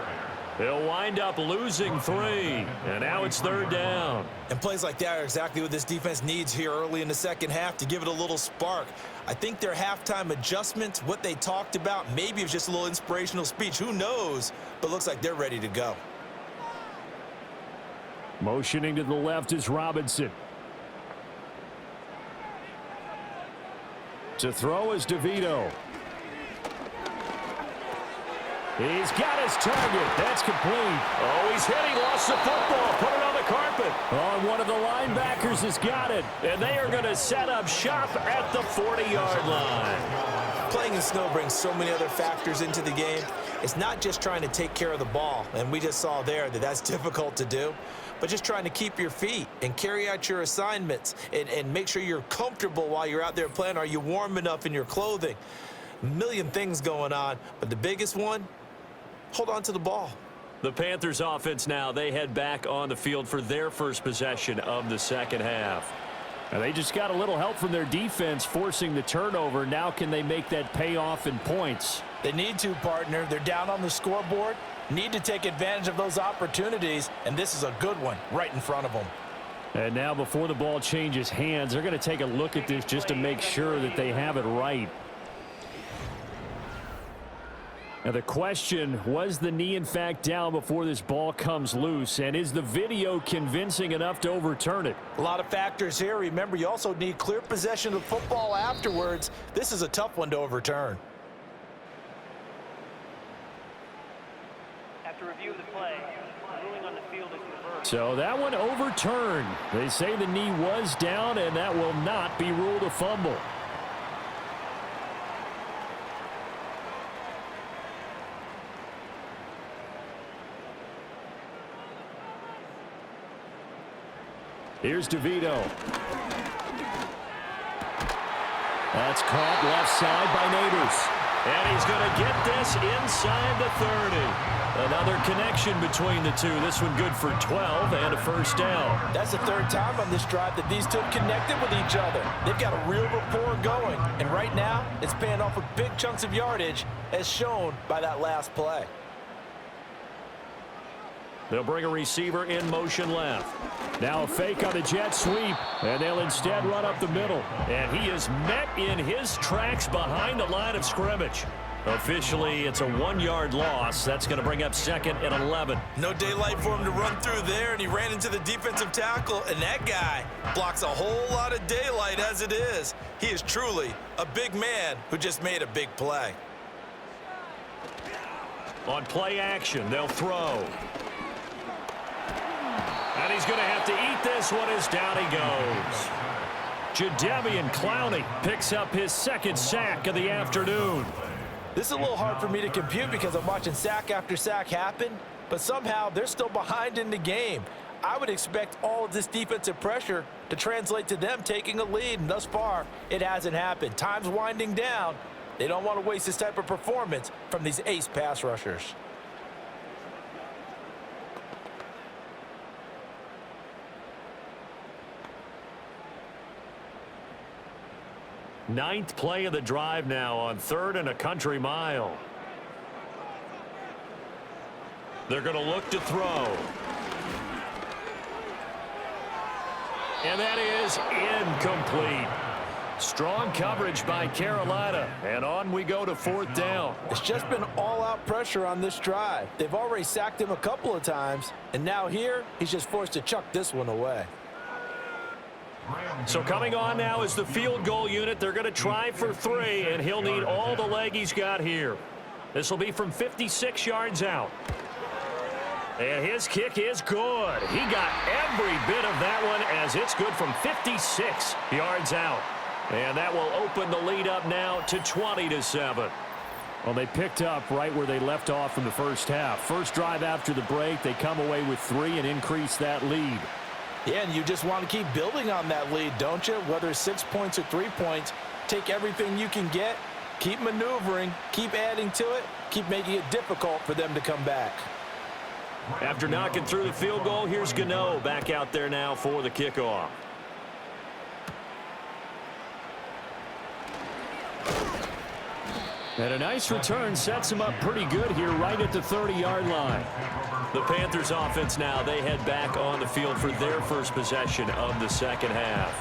He'll wind up losing 3. And now it's 3rd down. And plays like that are exactly what this defense needs here early in the second half to give it a little spark. I think their halftime adjustments, what they talked about, maybe it was just a little inspirational speech. Who knows? But looks like they're ready to go. Motioning to the left is Robinson. To throw is DeVito. He's got his target. That's complete. Oh, he's hit. He lost the football. Put it on the carpet. Oh, one of the linebackers has got it. And they are going to set up shop at the 40-yard line. Playing in snow brings so many other factors into the game. It's not just trying to take care of the ball, and we just saw there that that's difficult to do, but just trying to keep your feet and carry out your assignments and make sure you're comfortable while you're out there playing. Are you warm enough in your clothing? A million things going on, but the biggest one, hold on to the ball. The Panthers offense now, they head back on the field for their first possession of the second half. And they just got a little help from their defense forcing the turnover. Now can they make that pay off in points? They need to, partner. They're down on the scoreboard. Need to take advantage of those opportunities, and this is a good one right in front of them. And now before the ball changes hands, they're going to take a look at this just to make sure that they have it right. Now the question, was the knee in fact down before this ball comes loose? And is the video convincing enough to overturn it? A lot of factors here. Remember, you also need clear possession of the football afterwards. This is a tough one to overturn. After review of the play, the ruling on the field is reversed. So that one overturned. They say the knee was down, and that will not be ruled a fumble. Here's DeVito. That's caught left side by Neighbors. And he's going to get this inside the 30. Another connection between the two. This one good for 12 and a first down. That's the third time on this drive that these two have connected with each other. They've got a real rapport going. And right now, it's paying off with big chunks of yardage, as shown by that last play. They'll bring a receiver in motion left. Now a fake on the jet sweep, and they'll instead run up the middle. And he is met in his tracks behind the line of scrimmage. Officially, it's a 1-yard loss. That's going to bring up 2nd and 11. No daylight for him to run through there, and he ran into the defensive tackle, and that guy blocks a whole lot of daylight as it is. He is truly a big man who just made a big play. On play action, they'll throw. And he's going to have to eat this one as down he goes. Jadeveon Clowney picks up his 2nd sack of the afternoon. This is a little hard for me to compute because I'm watching sack after sack happen, but somehow they're still behind in the game. I would expect all of this defensive pressure to translate to them taking a lead, and thus far, it hasn't happened. Time's winding down. They don't want to waste this type of performance from these ace pass rushers. Ninth play of the drive now on 3rd and a country mile. They're going to look to throw. And that is incomplete. Strong coverage by Carolina. And on we go to 4th down. It's just been all-out pressure on this drive. They've already sacked him a couple of times, and now here, he's just forced to chuck this one away. So coming on now is the field goal unit. They're going to try for 3, and he'll need all the leg he's got here. This will be from 56 yards out. And his kick is good. He got every bit of that one as it's good from 56 yards out. And that will open the lead up now to 20-7. Well, they picked up right where they left off in the first half. First drive after the break, they come away with 3 and increase that lead. Yeah, and you just want to keep building on that lead, don't you? Whether it's 6 points or 3 points, take everything you can get, keep maneuvering, keep adding to it, keep making it difficult for them to come back. After knocking through the field goal, here's Gano back out there now for the kickoff. And a nice return sets him up pretty good here right at the 30-yard line. The Panthers offense now, they head back on the field for their first possession of the second half.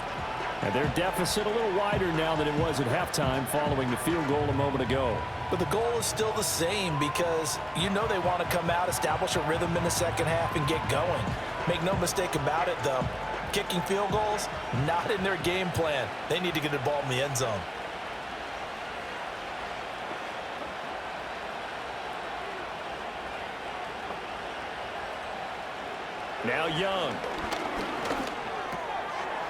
And their deficit a little wider now than it was at halftime following the field goal a moment ago. But the goal is still the same because you know they want to come out, establish a rhythm in the second half, and get going. Make no mistake about it, though. Kicking field goals, not in their game plan. They need to get the ball in the end zone. Now Young.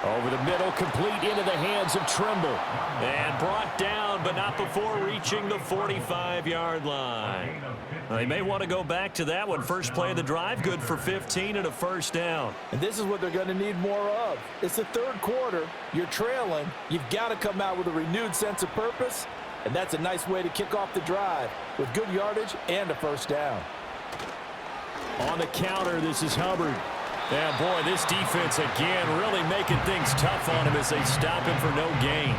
Over the middle, complete into the hands of Trimble. And brought down, but not before reaching the 45-yard line. They may want to go back to that one. First play of the drive, good for 15 and a first down. And this is what they're going to need more of. It's the third quarter. You're trailing. You've got to come out with a renewed sense of purpose. And that's a nice way to kick off the drive with good yardage and a first down. On the counter, this is Hubbard. And boy, this defense again really making things tough on him as they stop him for no gain.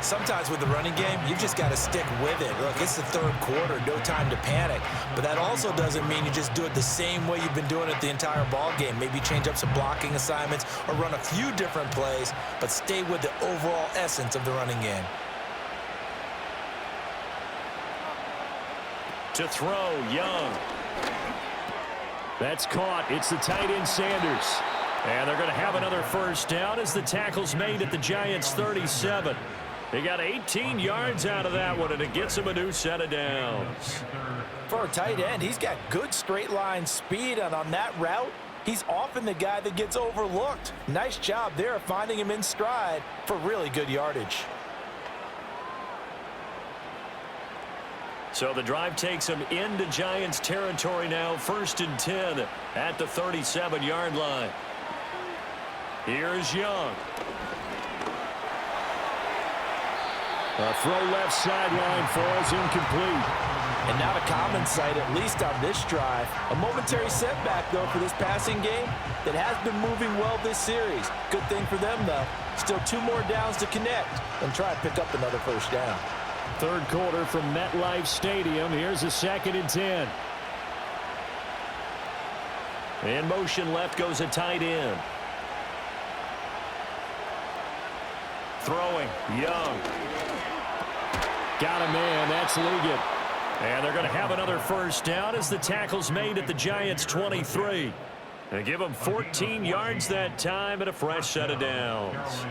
Sometimes with the running game, you've just got to stick with it. Look, it's the third quarter, no time to panic. But that also doesn't mean you just do it the same way you've been doing it the entire ball game. Maybe change up some blocking assignments or run a few different plays, but stay with the overall essence of the running game. To throw, Young. That's caught. It's the tight end, Sanders. And they're going to have another first down as the tackle's made at the Giants' 37. They got 18 yards out of that one, and it gets them a new set of downs. For a tight end, he's got good straight line speed, and on that route, he's often the guy that gets overlooked. Nice job there of finding him in stride for really good yardage. So the drive takes them into Giants territory now, 1st and 10 at the 37-yard line. Here's Young. A throw left sideline falls incomplete. And not a common sight, at least on this drive. A momentary setback, though, for this passing game that has been moving well this series. Good thing for them, though. Still 2 more downs to connect and try and pick up another first down. Third quarter from MetLife Stadium. Here's a 2nd and 10. In motion left goes a tight end. Throwing, Young. Got a man, that's Liggett. And they're going to have another first down as the tackle's made at the Giants' 23. They give them 14 yards that time and a fresh set of downs.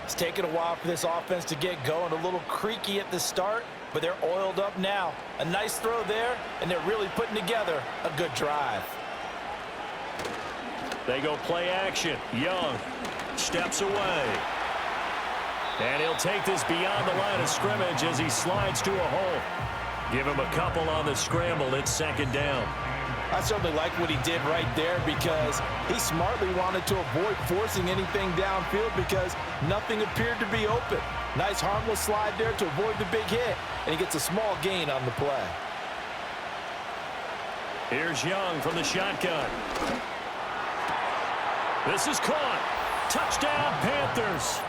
It's taken a while for this offense to get going. A little creaky at the start, but they're oiled up now. A nice throw there, and they're really putting together a good drive. They go play action. Young steps away. And he'll take this beyond the line of scrimmage as he slides to a hole. Give him a couple on the scramble. It's 2nd down. I certainly like what he did right there because he smartly wanted to avoid forcing anything downfield because nothing appeared to be open. Nice harmless slide there to avoid the big hit, and he gets a small gain on the play. Here's Young from the shotgun. This is caught. Touchdown, Panthers.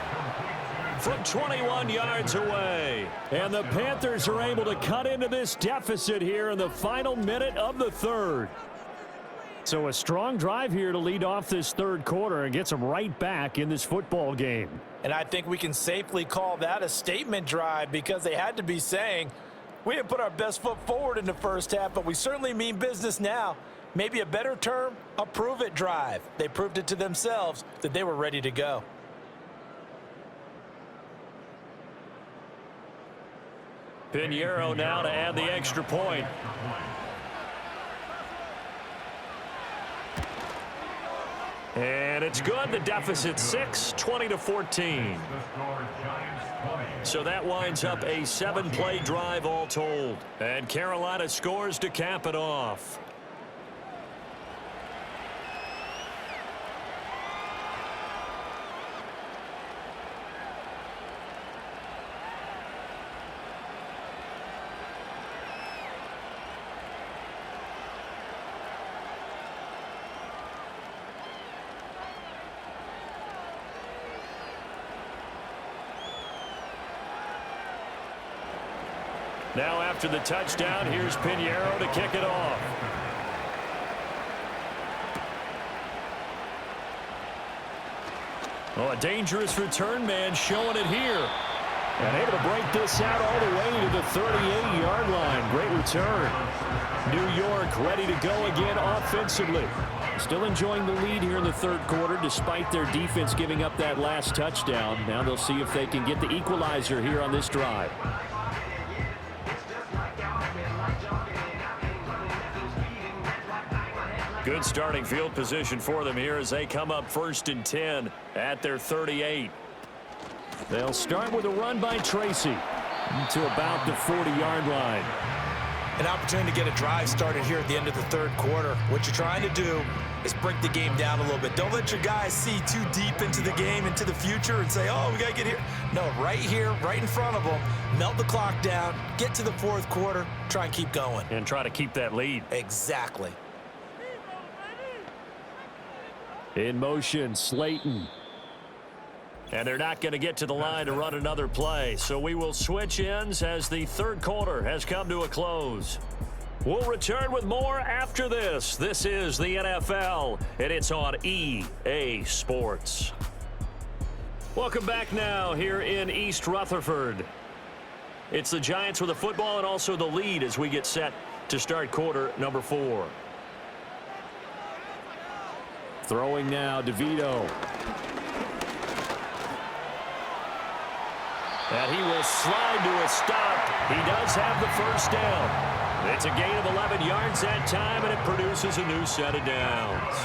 From 21 yards away. And the Panthers are able to cut into this deficit here in the final minute of the 3rd. So a strong drive here to lead off this 3rd quarter and gets them right back in this football game. And I think we can safely call that a statement drive because they had to be saying, we didn't put our best foot forward in the first half, but we certainly mean business now. Maybe a better term, a prove-it drive. They proved it to themselves that they were ready to go. Pinheiro now to add the extra point. And it's good. The deficit 6, 20-14. So that winds up a 7-play drive all told. And Carolina scores to cap it off. Now after the touchdown, here's Pinheiro to kick it off. Oh, a dangerous return man showing it here. And able to break this out all the way to the 38-yard line. Great return. New York ready to go again offensively. Still enjoying the lead here in the 3rd quarter despite their defense giving up that last touchdown. Now they'll see if they can get the equalizer here on this drive. Good starting field position for them here as they come up 1st and 10 at their 38. They'll start with a run by Tracy to about the 40-yard line. An opportunity to get a drive started here at the end of the 3rd quarter. What you're trying to do is break the game down a little bit. Don't let your guys see too deep into the game, into the future, and say, oh, we got to get here. No, right here, right in front of them, melt the clock down, get to the 4th quarter, try and keep going. And try to keep that lead. Exactly. In motion, Slayton. And they're not going to get to the line to run another play. So we will switch ends as the 3rd quarter has come to a close. We'll return with more after this. This is the NFL, and it's on EA Sports. Welcome back now here in East Rutherford. It's the Giants with the football and also the lead as we get set to start quarter number 4. Throwing now, DeVito. And he will slide to a stop. He does have the first down. It's a gain of 11 yards that time, and it produces a new set of downs.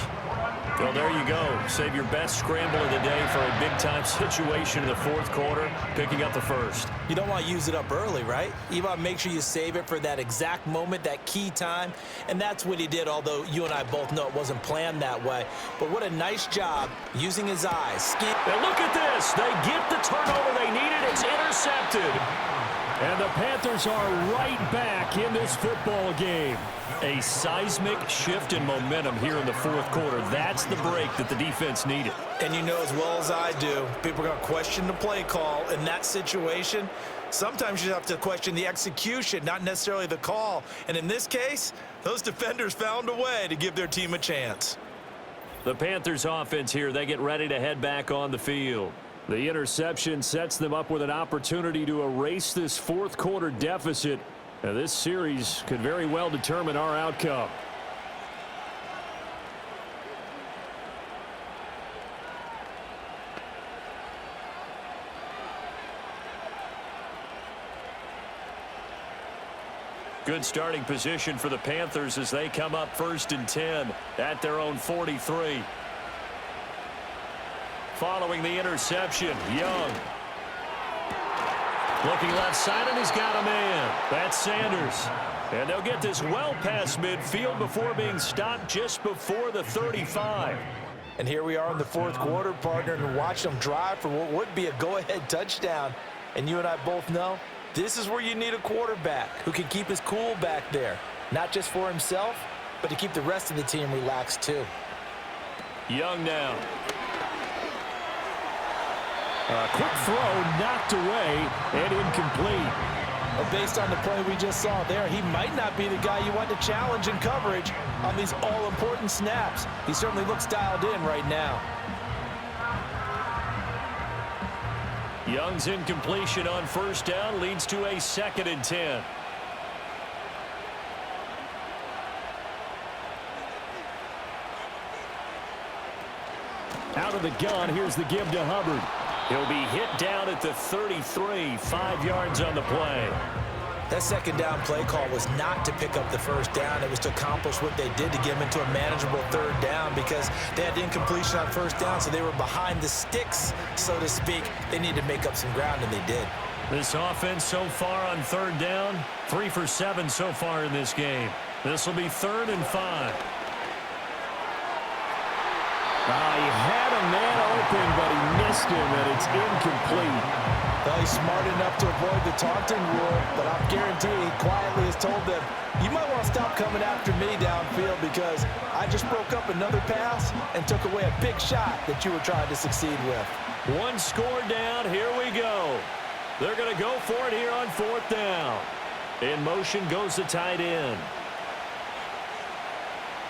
Well, there you go. Save your best scramble of the day for a big-time situation in the fourth quarter, picking up the first. You don't want to use it up early, right? You want to make sure you save it for that exact moment, that key time, and that's what he did, although you and I both know it wasn't planned that way. But what a nice job using his eyes. And look at this. They get the turnover they needed. It's intercepted. And the Panthers are right back in this football game. A seismic shift in momentum here in the fourth quarter. That's the break that the defense needed. And you know as well as I do, people are going to question the play call in that situation. Sometimes you have to question the execution, not necessarily the call. And in this case, those defenders found a way to give their team a chance. The Panthers offense here, they get ready to head back on the field. The interception sets them up with an opportunity to erase this fourth quarter deficit. Now, this series could very well determine our outcome. Good starting position for the Panthers as they come up 1st and 10 at their own 43. Following the interception, Young. Looking left side, and he's got a man. That's Sanders. And they'll get this well past midfield before being stopped just before the 35. And here we are in the fourth quarter, partner, and watch them drive for what would be a go-ahead touchdown. And you and I both know this is where you need a quarterback who can keep his cool back there. Not just for himself, but to keep the rest of the team relaxed too. Young now. A quick throw knocked away and incomplete. Well, based on the play we just saw there, he might not be the guy you want to challenge in coverage on these all-important snaps. He certainly looks dialed in right now. Young's incompletion on first down leads to a 2nd and 10. Out of the gun, here's the give to Hubbard. He'll be hit down at the 33, 5 yards on the play. That second down play call was not to pick up the first down. It was to accomplish what they did to get them into a manageable third down because they had incompletion on first down, so they were behind the sticks, so to speak. They needed to make up some ground, and they did. This offense so far on third down, 3 for 7 so far in this game. This will be 3rd and 5. He had a man open, but he missed him, and it's incomplete. Well, he's smart enough to avoid the taunting rule, but I'm guaranteeing he quietly has told them, you might want to stop coming after me downfield because I just broke up another pass and took away a big shot that you were trying to succeed with. One score down. Here we go. They're going to go for it here on 4th down. In motion goes the tight end.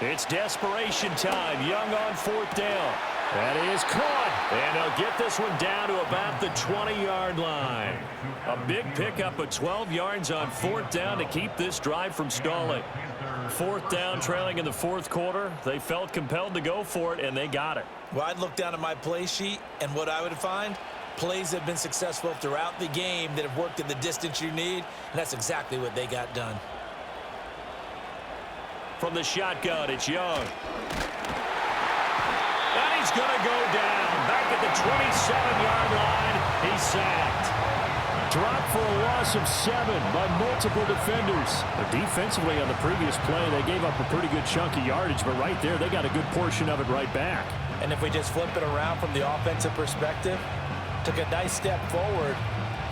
It's desperation time. Young on 4th down. That is caught. And they'll get this one down to about the 20-yard line. A big pickup of 12 yards on 4th down to keep this drive from stalling. 4th down, trailing in the fourth quarter. They felt compelled to go for it, and they got it. Well, I'd look down at my play sheet, and what I would find, plays have been successful throughout the game that have worked in the distance you need, and that's exactly what they got done. From the shotgun, it's Young. And he's going to go down. Back at the 27-yard line. He's sacked. Dropped for a loss of 7 by multiple defenders. Defensively on the previous play, they gave up a pretty good chunk of yardage, but right there, they got a good portion of it right back. And if we just flip it around from the offensive perspective, took a nice step forward,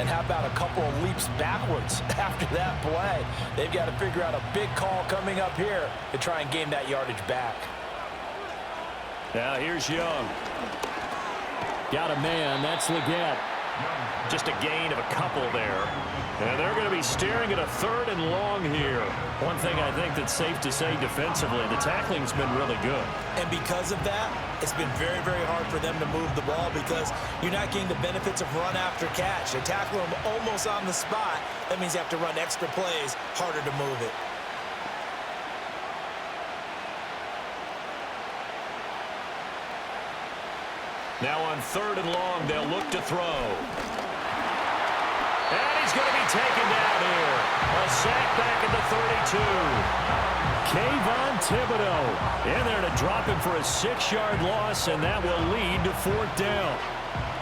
and how about a couple of leaps backwards after that play? They've got to figure out a big call coming up here to try and gain that yardage back. Now here's Young. Got a man. That's Leggett. Just a gain of a couple there. And they're going to be staring at a 3rd and long here. One thing I think that's safe to say defensively, the tackling's been really good. And because of that, it's been very, very hard for them to move the ball because you're not getting the benefits of run after catch. They tackle them almost on the spot. That means you have to run extra plays, harder to move it. Now on 3rd and long, they'll look to throw. And he's going to be taken down here. A sack back at the 32. Kayvon Thibodeau in there to drop him for a 6-yard loss, and that will lead to 4th down.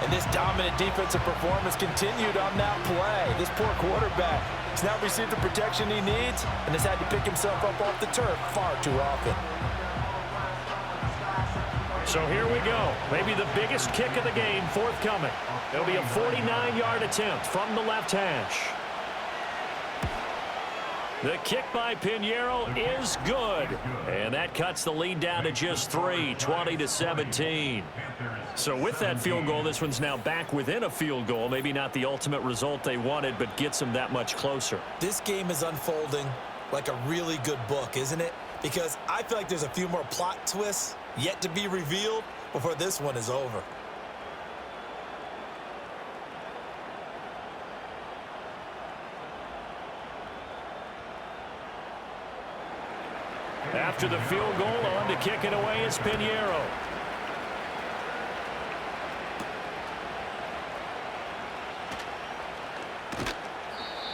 And this dominant defensive performance continued on that play. This poor quarterback has now received the protection he needs and has had to pick himself up off the turf far too often. So here we go. Maybe the biggest kick of the game forthcoming. It'll be a 49-yard attempt from the left hash. The kick by Pinheiro is good. And that cuts the lead down to just 3, 20-17. So with that field goal, this one's now back within a field goal. Maybe not the ultimate result they wanted, but gets them that much closer. This game is unfolding like a really good book, isn't it? Because I feel like there's a few more plot twists yet to be revealed before this one is over. After the field goal, on to kick it away is Pinheiro.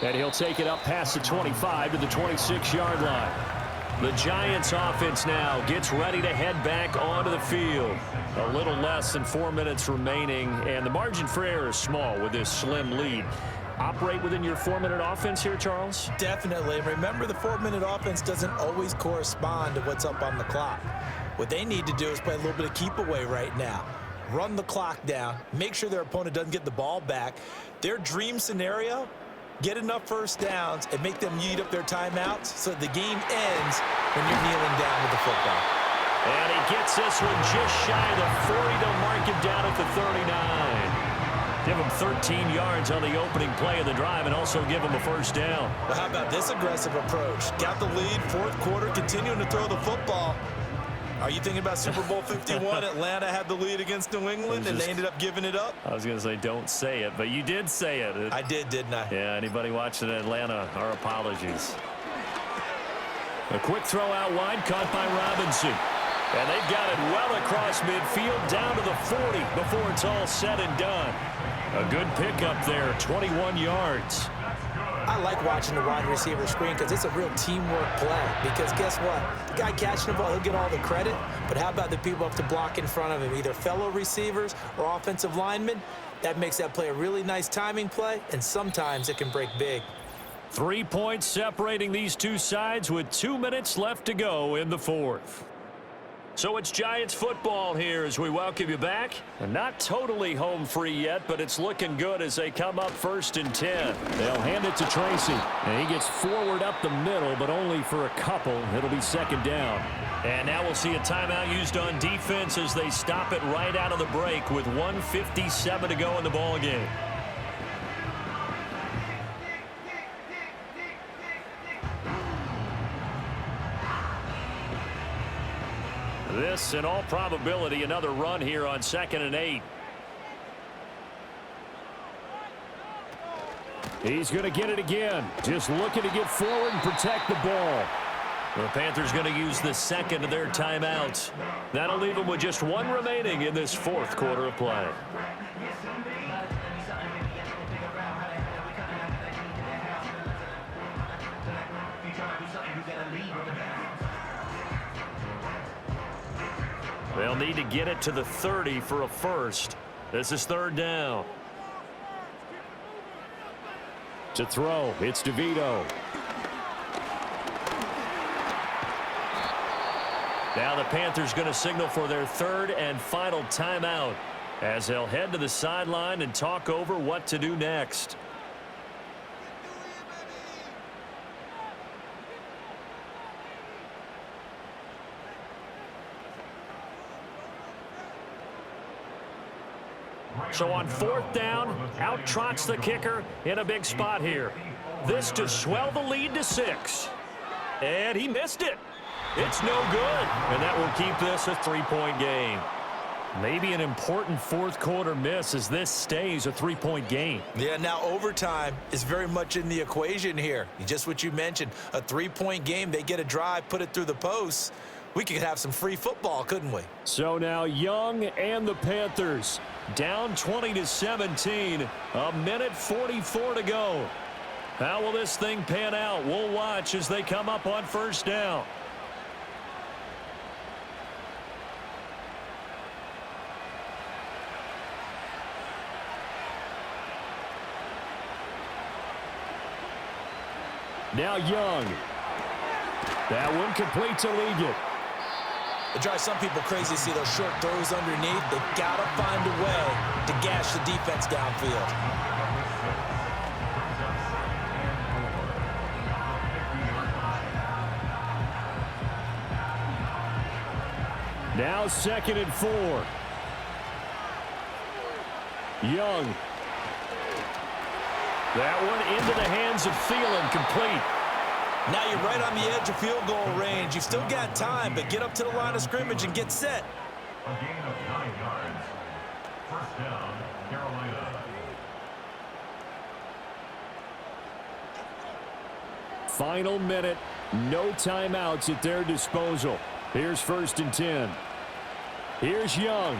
And he'll take it up past the 25 to the 26-yard line. The Giants offense now gets ready to head back onto the field. A little less than 4 minutes remaining, and the margin for error is small with this slim lead. Operate within your 4-minute offense here, Charles? Definitely. And remember, the 4-minute offense doesn't always correspond to what's up on the clock. What they need to do is play a little bit of keep away right now. Run the clock down. Make sure their opponent doesn't get the ball back. Their dream scenario, get enough first downs and make them eat up their timeouts so the game ends when you're kneeling down with the football. And he gets this one just shy of the 40. They'll mark him down at the 39. Give him 13 yards on the opening play of the drive and also give him a first down. Well, how about this aggressive approach? Got the lead, 4th quarter, continuing to throw the football. Are you thinking about Super Bowl 51? Atlanta had the lead against New England, and they ended up giving it up? I was going to say don't say it, but you did say it. I did, didn't I? Yeah, anybody watching Atlanta, our apologies. A quick throw out wide, caught by Robinson. And they've got it well across midfield, down to the 40 before it's all said and done. A good pickup there, 21 yards. I like watching the wide receiver screen because it's a real teamwork play. Because guess what? The guy catching the ball, he'll get all the credit. But how about the people up to block in front of him, either fellow receivers or offensive linemen? That makes that play a really nice timing play, and sometimes it can break big. 3 points separating these two sides with 2 minutes left to go in the 4th. So it's Giants football here as we welcome you back. And not totally home free yet, but it's looking good as they come up 1st and 10. They'll hand it to Tracy. And he gets forward up the middle, but only for a couple. It'll be 2nd down. And now we'll see a timeout used on defense as they stop it right out of the break with 1:57 to go in the ball game. This, in all probability, another run here on 2nd and 8. He's going to get it again. Just looking to get forward and protect the ball. The Panthers going to use the 2nd of their timeouts. That'll leave them with just 1 remaining in this 4th quarter of play. They'll need to get it to the 30 for a first. This is 3rd down. To throw, it's DeVito. Now the Panthers going to signal for their 3rd and final timeout as they'll head to the sideline and talk over what to do next. So on 4th down, out trots the kicker in a big spot here. This to swell the lead to 6. And he missed it. It's no good. And that will keep this a 3-point game. Maybe an important 4th quarter miss as this stays a 3-point game. Yeah, now overtime is very much in the equation here. Just what you mentioned, a 3-point game. They get a drive, put it through the posts. we could have some free football, couldn't we? So now Young and the Panthers down 20-17. A minute 44 to go. How will this thing pan out? We'll watch as they come up on first down. Now Young. That one complete to Liggett. It drives some people crazy to see those short throws underneath. They got to find a way to gash the defense downfield. Now 2nd and 4. Young. That one into the hands of Thielen, complete. Now you're right on the edge of field goal range. You've still got time, but get up to the line of scrimmage and get set. A gain of 9 yards. First down, Carolina. Final minute. No timeouts at their disposal. Here's 1st and 10. Here's Young.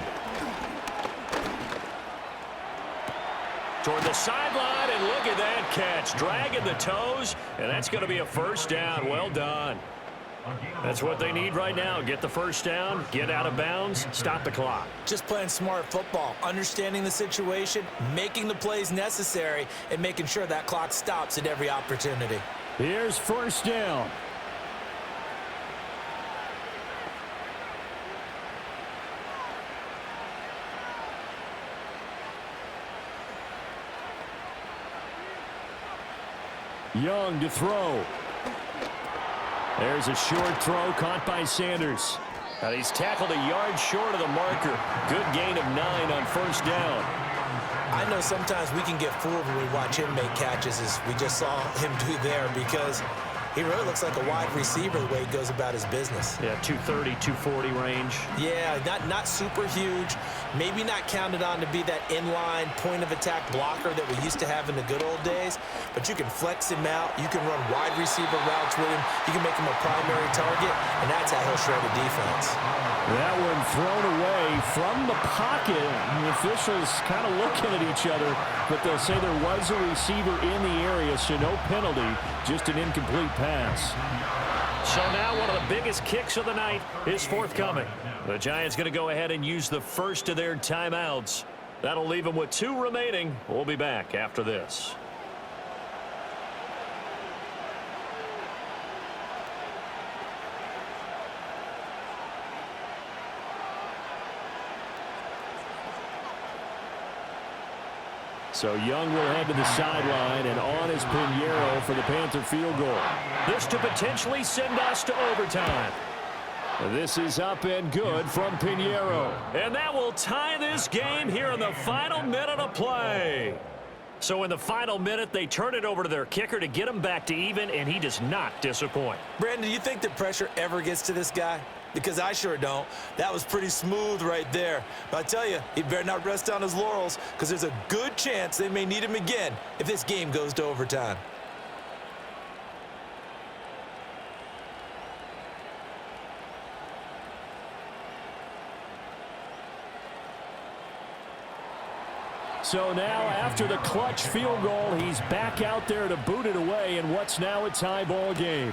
Toward the sideline, and look at that catch. Dragging the toes, and that's going to be a first down. Well done. That's what they need right now. Get the first down, get out of bounds, stop the clock. Just playing smart football, understanding the situation, making the plays necessary, and making sure that clock stops at every opportunity. Here's first down. Young to throw. There's a short throw caught by Sanders. And he's tackled a yard short of the marker. Good gain of 9 on first down. I know sometimes we can get fooled when we watch him make catches, as we just saw him do there, because he really looks like a wide receiver the way he goes about his business. Yeah, 230, 240 range. Yeah, not super huge. Maybe not counted on to be that inline point-of-attack blocker that we used to have in the good old days. But you can flex him out. You can run wide receiver routes with him. You can make him a primary target, and that's how he'll shred a defense. That one thrown away from the pocket. The officials kind of looking at each other, but they'll say there was a receiver in the area, so no penalty, just an incomplete pass. So now one of the biggest kicks of the night is forthcoming. The Giants going to go ahead and use the first of their timeouts. That'll leave them with 2 remaining. We'll be back after this. So Young will head to the sideline, and on is Pinheiro for the Panther field goal. This to potentially send us to overtime. This is up and good from Pinheiro. And that will tie this game here in the final minute of play. So in the final minute, they turn it over to their kicker to get him back to even, and he does not disappoint. Brandon, do you think that pressure ever gets to this guy? Because I sure don't. That was pretty smooth right there. But I tell you, he better not rest on his laurels, because there's a good chance they may need him again if this game goes to overtime. So now after the clutch field goal, he's back out there to boot it away in what's now a tie ball game.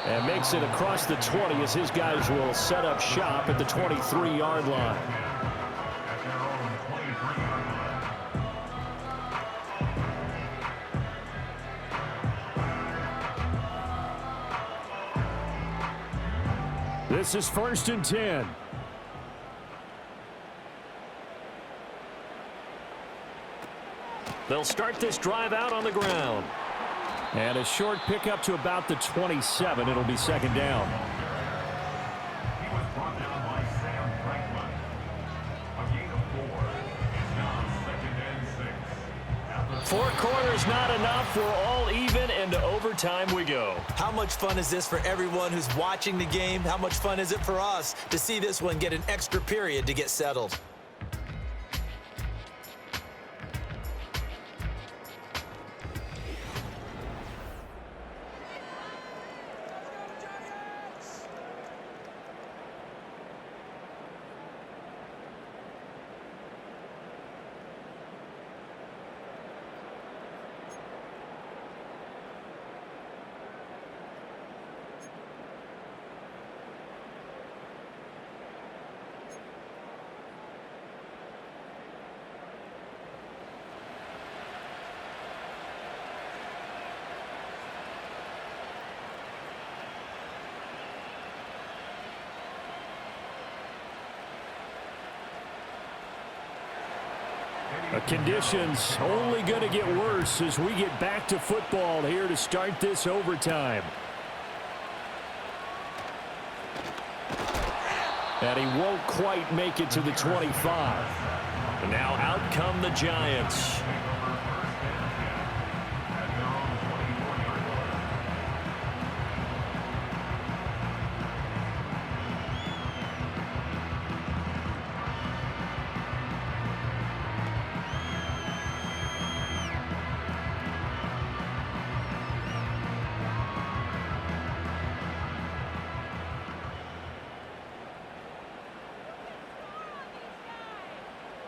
And makes it across the 20 as his guys will set up shop at the 23-yard line. This is 1st and 10. They'll start this drive out on the ground. And a short pickup to about the 27. It'll be 2nd down. He was brought down by Sam Franklin. A gain of 4. It's now 2nd and 6. 4 quarters not enough. We're all even, and to overtime we go. How much fun is this for everyone who's watching the game? How much fun is it for us to see this one get an extra period to get settled? Conditions only going to get worse as we get back to football here to start this overtime. And he won't quite make it to the 25. And now out come the Giants.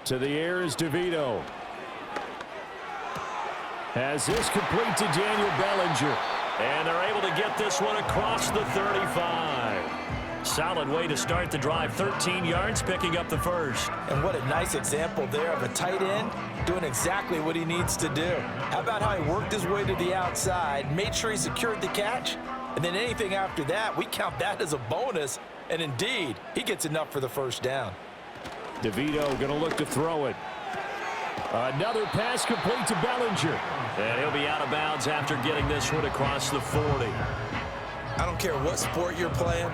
To the air is DeVito. Has this complete to Daniel Bellinger. And they're able to get this one across the 35. Solid way to start the drive. 13 yards, picking up the first. And what a nice example there of a tight end doing exactly what he needs to do. How about how he worked his way to the outside, made sure he secured the catch, and then anything after that, we count that as a bonus. And indeed, he gets enough for the first down. DeVito going to look to throw it. Another pass complete to Bellinger. And he'll be out of bounds after getting this one across the 40. I don't care what sport you're playing.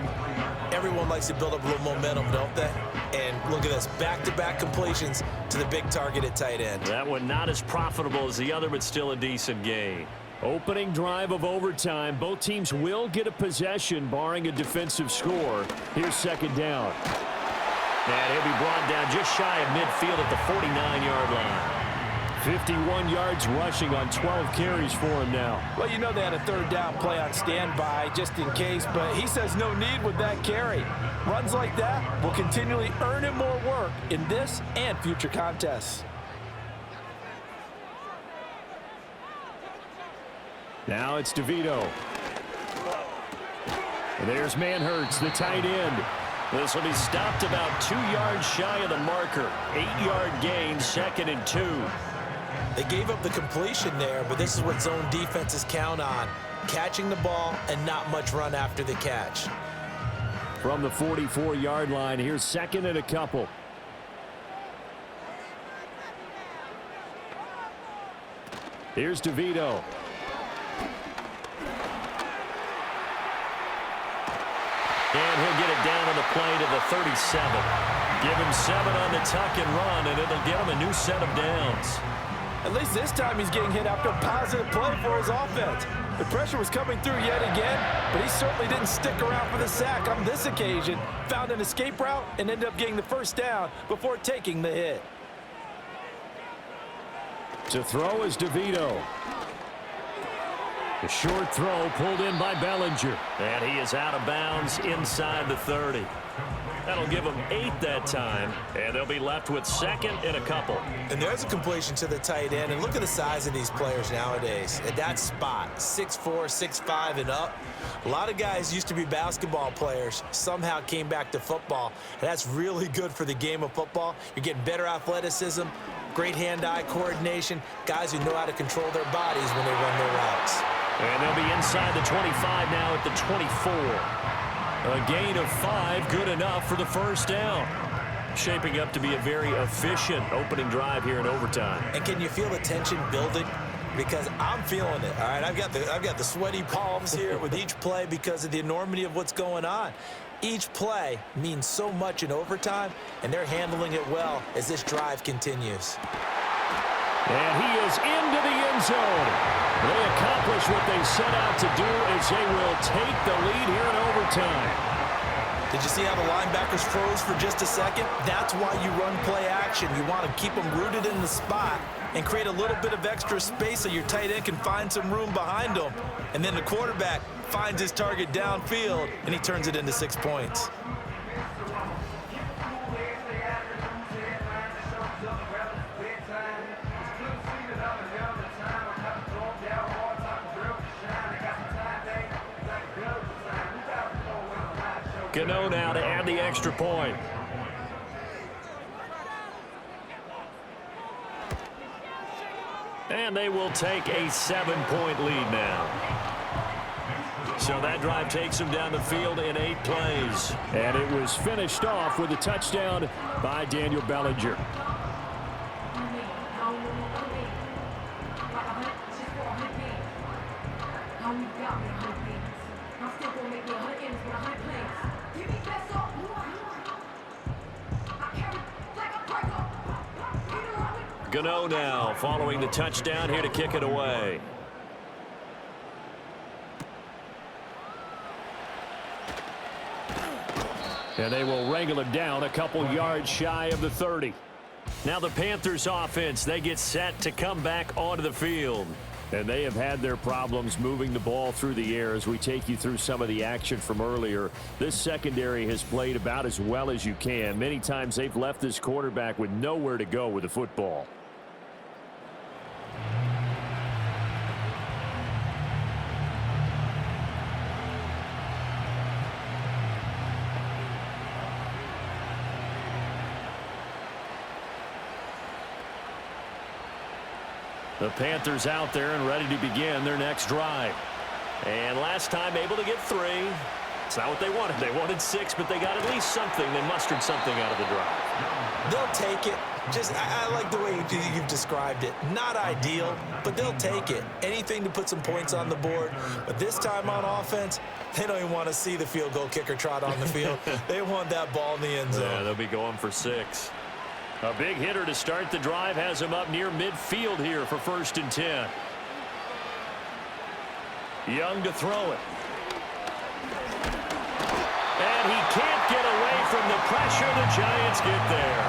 Everyone likes to build up a little momentum, don't they? And look at this, back-to-back completions to the big target at tight end. That one not as profitable as the other, but still a decent gain. Opening drive of overtime. Both teams will get a possession, barring a defensive score. Here's second down. And he'll be brought down just shy of midfield at the 49-yard line. 51 yards rushing on 12 carries for him now. Well, you know they had a third down play on standby just in case, but he says no need with that carry. Runs like that will continually earn him more work in this and future contests. Now it's DeVito. And there's Manhurts, the tight end. This will be stopped about 2 yards shy of the marker. 8-yard gain, 2nd and 2. They gave up the completion there, but this is what zone defenses count on. Catching the ball and not much run after the catch. From the 44-yard line, here's 2nd and a couple. Here's DeVito. And he'll get it down on the play to the 37. Give him 7 on the tuck and run, and it'll get him a new set of downs. At least this time he's getting hit after a positive play for his offense. The pressure was coming through yet again, but he certainly didn't stick around for the sack on this occasion. Found an escape route and ended up getting the first down before taking the hit. To throw is DeVito. The short throw pulled in by Bellinger. And he is out of bounds inside the 30. That'll give them 8 that time, and they'll be left with 2nd and a couple. And there's a completion to the tight end, and look at the size of these players nowadays. At that spot, 6'4", 6'5", and up. A lot of guys used to be basketball players, somehow came back to football, and that's really good for the game of football. You're getting better athleticism, great hand-eye coordination, guys who know how to control their bodies when they run their routes. And they'll be inside the 25 now at the 24. A gain of 5, good enough for the first down. Shaping up to be a very efficient opening drive here in overtime. And can you feel the tension building? Because I'm feeling it. All right, I've got the sweaty palms here with each play because of the enormity of what's going on. Each play means so much in overtime, and they're handling it well as this drive continues. And he is into the end zone. They accomplish what they set out to do as they will take the lead here in overtime. Did you see how the linebackers froze for just a second? That's why you run play action. You want to keep them rooted in the spot and create a little bit of extra space so your tight end can find some room behind them. And then the quarterback finds his target downfield, and he turns it into 6 points. Gano now to add the extra point. And they will take a 7-point lead now. So that drive takes them down the field in 8 plays. And it was finished off with a touchdown by Daniel Bellinger. Gano now following the touchdown here to kick it away. And they will wrangle him down a couple yards shy of the 30. Now the Panthers offense, they get set to come back onto the field. And they have had their problems moving the ball through the air as we take you through some of the action from earlier. This secondary has played about as well as you can. Many times they've left this quarterback with nowhere to go with the football. The Panthers out there and ready to begin their next drive. And last time able to get 3. It's not what they wanted. They wanted 6, but they got at least something. They mustered something out of the drive. They'll take it. I like the way you've described it. Not ideal, but they'll take it. Anything to put some points on the board. But this time on offense, they don't even want to see the field goal kicker trot on the field. They want that ball in the end zone. Yeah, they'll be going for 6. A big hitter to start the drive has him up near midfield here for 1st and 10. Young to throw it. And he can't get away from the pressure. The Giants get there.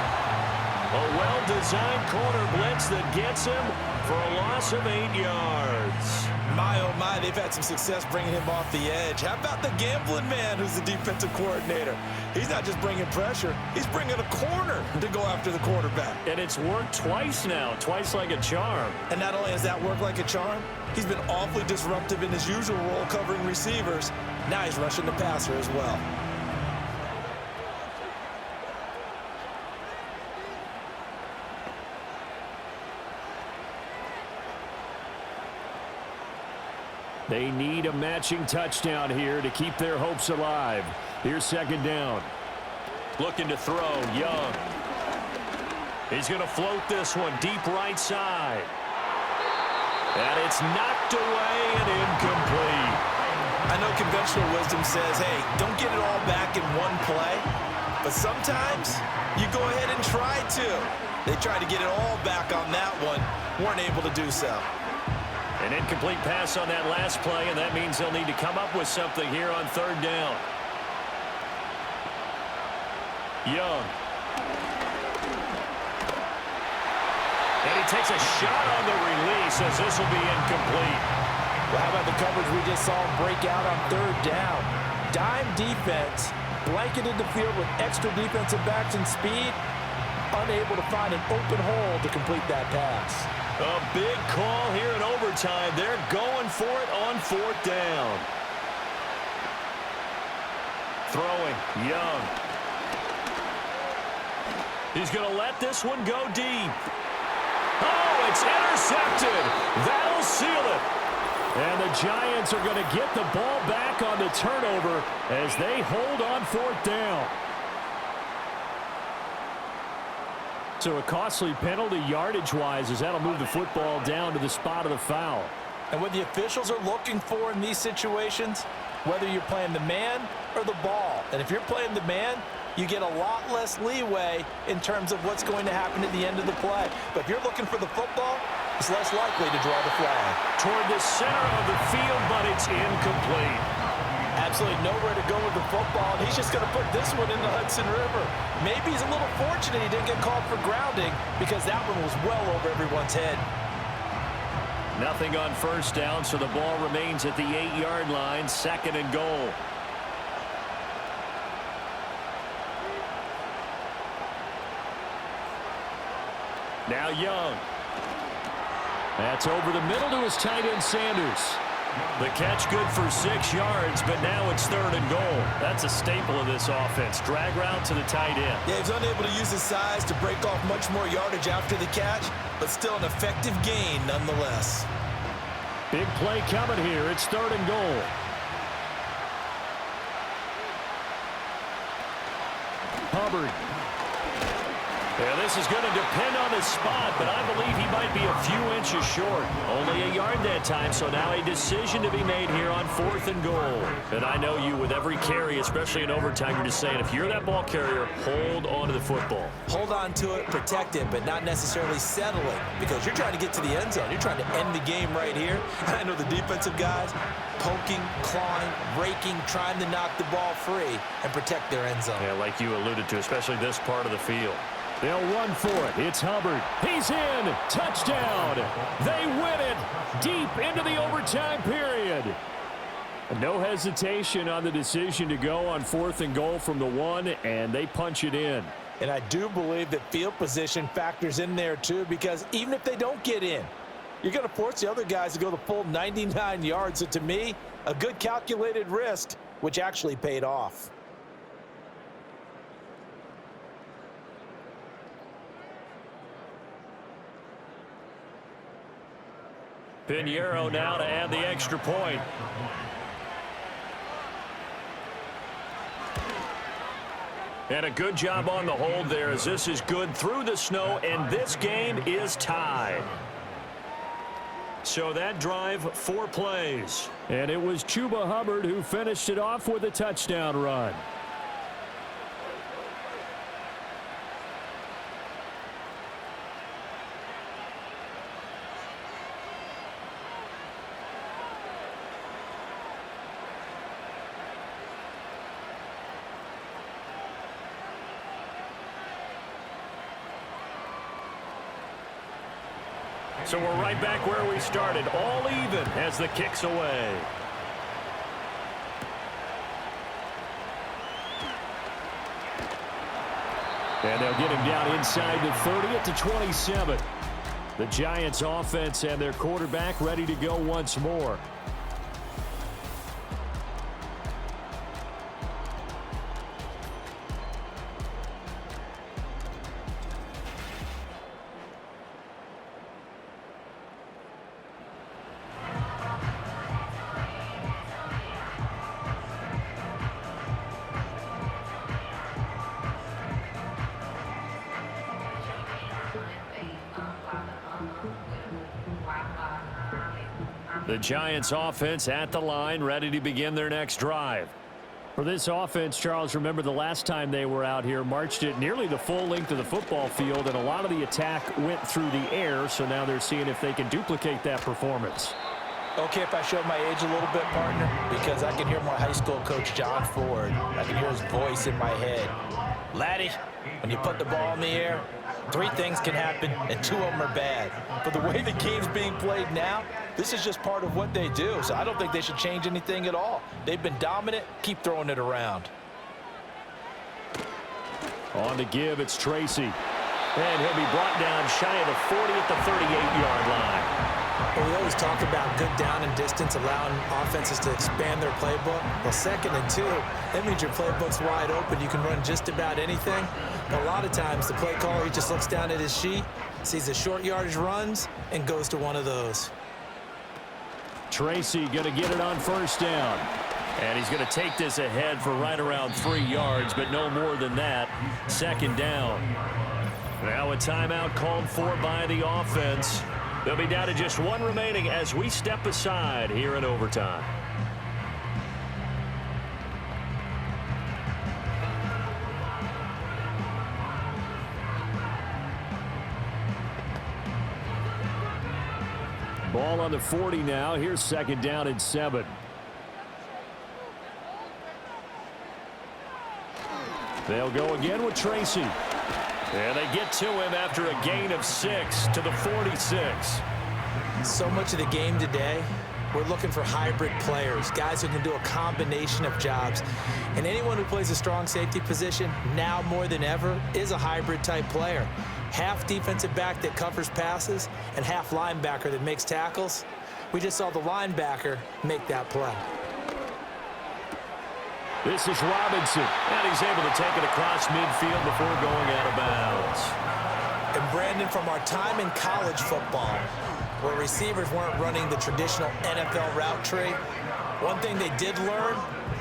A well-designed corner blitz that gets him for a loss of 8 yards. My, oh my, they've had some success bringing him off the edge. How about the gambling man who's the defensive coordinator? He's not just bringing pressure, he's bringing a corner to go after the quarterback. And it's worked twice now, twice like a charm. And not only has that worked like a charm, he's been awfully disruptive in his usual role covering receivers. Now he's rushing the passer as well. They need a matching touchdown here to keep their hopes alive. Here's 2nd down. Looking to throw, Young. He's going to float this one deep right side. And it's knocked away and incomplete. I know conventional wisdom says, hey, don't get it all back in one play. But sometimes you go ahead and try to. They tried to get it all back on that one. Weren't able to do so. An incomplete pass on that last play, and that means they'll need to come up with something here on 3rd down. Young. And he takes a shot on the release as this will be incomplete. Well, how about the coverage we just saw him break out on 3rd down? Dime defense, blanketed the field with extra defensive backs and speed, unable to find an open hole to complete that pass. A big call here in overtime. They're going for it on 4th down. Throwing, Young. He's going to let this one go deep. Oh, it's intercepted. That'll seal it. And the Giants are going to get the ball back on the turnover as they hold on 4th down. So a costly penalty yardage-wise as that'll move the football down to the spot of the foul. And what the officials are looking for in these situations, whether you're playing the man or the ball. And if you're playing the man, you get a lot less leeway in terms of what's going to happen at the end of the play. But if you're looking for the football, it's less likely to draw the flag. Toward the center of the field, but it's incomplete. Absolutely nowhere to go with the football, and he's just going to put this one in the Hudson River. Maybe he's a little fortunate he didn't get called for grounding because that one was well over everyone's head. Nothing on 1st down, so the ball remains at the 8-yard line, 2nd and goal. Now Young. That's over the middle to his tight end Sanders. The catch good for 6 yards, but now it's 3rd and goal. That's a staple of this offense. Drag route to the tight end. Yeah, he's unable to use his size to break off much more yardage after the catch, but still an effective gain nonetheless. Big play coming here. It's 3rd and goal. Hubbard. Yeah, this is going to depend on the spot, but I believe he might be a few inches short. Only a yard that time, so now a decision to be made here on 4th and goal. And I know you, with every carry, especially in overtime, you're just saying, if you're that ball carrier, hold on to the football. Hold on to it, protect it, but not necessarily settle it, because you're trying to get to the end zone. You're trying to end the game right here. I know the defensive guys poking, clawing, raking, trying to knock the ball free and protect their end zone. Yeah, like you alluded to, especially this part of the field. They'll run for it. It's Hubbard. He's in. Touchdown. They win it deep into the overtime period. No hesitation on the decision to go on 4th and goal from the 1, and they punch it in. And I do believe that field position factors in there too, because even if they don't get in, you're going to force the other guys to go the full 99 yards. So to me, a good calculated risk, which actually paid off. Pinheiro now to add the extra point. And a good job on the hold there, as this is good through the snow, and this game is tied. So that drive, 4 plays. And it was Chuba Hubbard who finished it off with a touchdown run. So we're right back where we started, all even as the kick's away. And they'll get him down inside the 30 at the 27. The Giants offense and their quarterback ready to go once more. The Giants offense at the line, ready to begin their next drive. For this offense, Charles, remember the last time they were out here, marched it nearly the full length of the football field, and a lot of the attack went through the air, so now they're seeing if they can duplicate that performance. Okay, if I show my age a little bit, partner, because I can hear my high school coach, John Ford. I can hear his voice in my head. Laddie, when you put the ball in the air, 3 things can happen, and 2 of them are bad. But the way the game's being played now, this is just part of what they do, so I don't think they should change anything at all. They've been dominant. Keep throwing it around. On to give, it's Tracy. And he'll be brought down shy of the 40 at the 38-yard line. Well, we always talk about good down and distance, allowing offenses to expand their playbook. Well, 2nd and 2, that means your playbook's wide open. You can run just about anything. But a lot of times, the play caller, he just looks down at his sheet, sees the short yardage runs, and goes to one of those. Tracy going to get it on 1st down. And he's going to take this ahead for right around 3 yards, but no more than that. 2nd down. Now a timeout called for by the offense. They'll be down to just 1 remaining as we step aside here in overtime. Ball on the 40 now. Here's 2nd down and 7. They'll go again with Tracy. And they get to him after a gain of 6 to the 46. So much of the game today, we're looking for hybrid players, guys who can do a combination of jobs. And anyone who plays a strong safety position, now more than ever, is a hybrid type player. Half defensive back that covers passes and half linebacker that makes tackles. We just saw the linebacker make that play. This is Robinson, and he's able to take it across midfield before going out of bounds. And Brandon, from our time in college football, where receivers weren't running the traditional NFL route tree, one thing they did learn,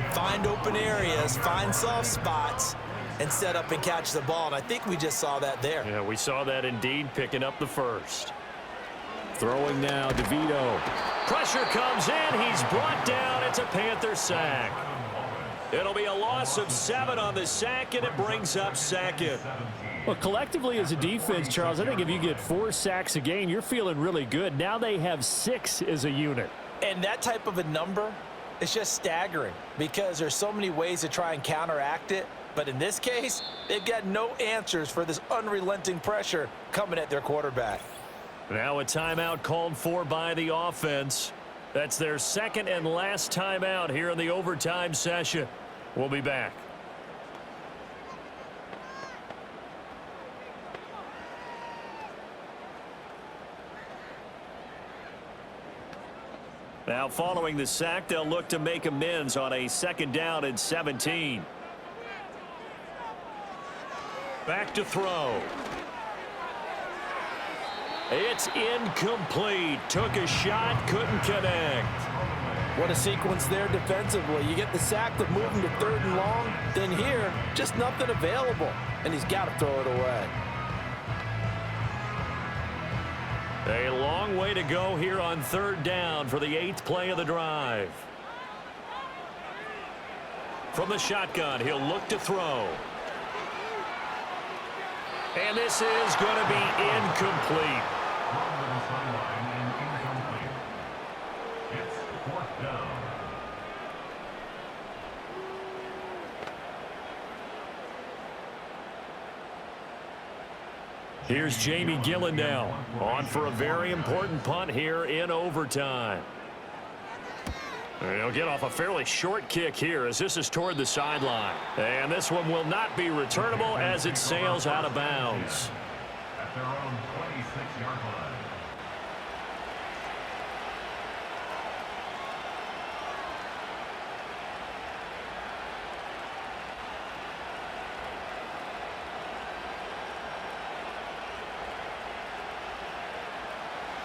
find open areas, find soft spots, and set up and catch the ball. And I think we just saw that there. Yeah, we saw that indeed, picking up the first. Throwing now, DeVito. Pressure comes in. He's brought down. It's a Panther sack. It'll be a loss of 7 on the sack, and it brings up second. Well, collectively as a defense, Charles, I think if you get 4 sacks a game, you're feeling really good. Now they have 6 as a unit. And that type of a number is just staggering because there's so many ways to try and counteract it. But in this case, they've got no answers for this unrelenting pressure coming at their quarterback. Now a timeout called for by the offense. That's their second and last timeout here in the overtime session. We'll be back. Now following the sack, they'll look to make amends on a 2nd down and 17. Back to throw. It's incomplete. Took a shot, couldn't connect. What a sequence there defensively. You get the sack to move him to 3rd and long. Then here, just nothing available. And he's got to throw it away. A long way to go here on 3rd down for the 8th play of the drive. From the shotgun, he'll look to throw. And this is going to be incomplete. It's 4th down. Here's Jamie Gillen now, on for a very important punt here in overtime. He'll get off a fairly short kick here as this is toward the sideline. And this one will not be returnable as it sails out of bounds. At their own 26-yard line.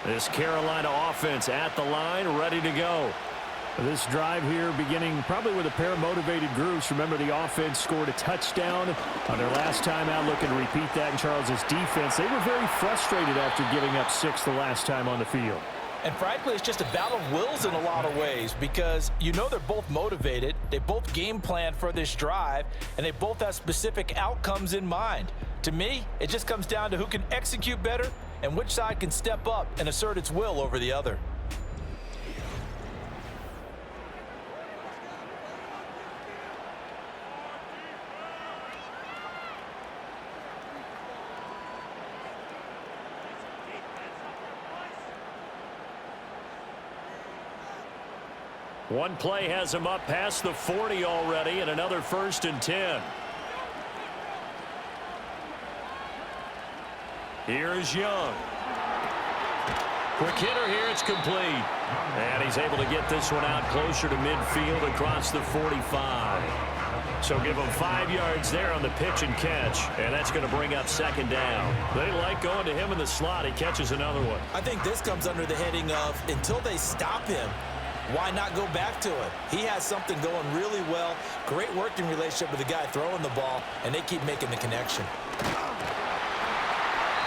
This Carolina offense at the line, ready to go. This drive here beginning probably with a pair of motivated groups. Remember, the offense scored a touchdown on their last time out. Looking to repeat that in Charles's defense. They were very frustrated after giving up 6 the last time on the field. And frankly, it's just a battle of wills in a lot of ways because you know they're both motivated. They both game plan for this drive, and they both have specific outcomes in mind. To me, it just comes down to who can execute better and which side can step up and assert its will over the other. One play has him up past the 40 already, and another 1st and 10. Here's Young. Quick hitter here, it's complete. And he's able to get this one out closer to midfield across the 45. So give him 5 yards there on the pitch and catch, and that's going to bring up 2nd down. They like going to him in the slot. He catches another one. I think this comes under the heading of until they stop him, why not go back to him? He has something going really well. Great working relationship with the guy throwing the ball, and they keep making the connection.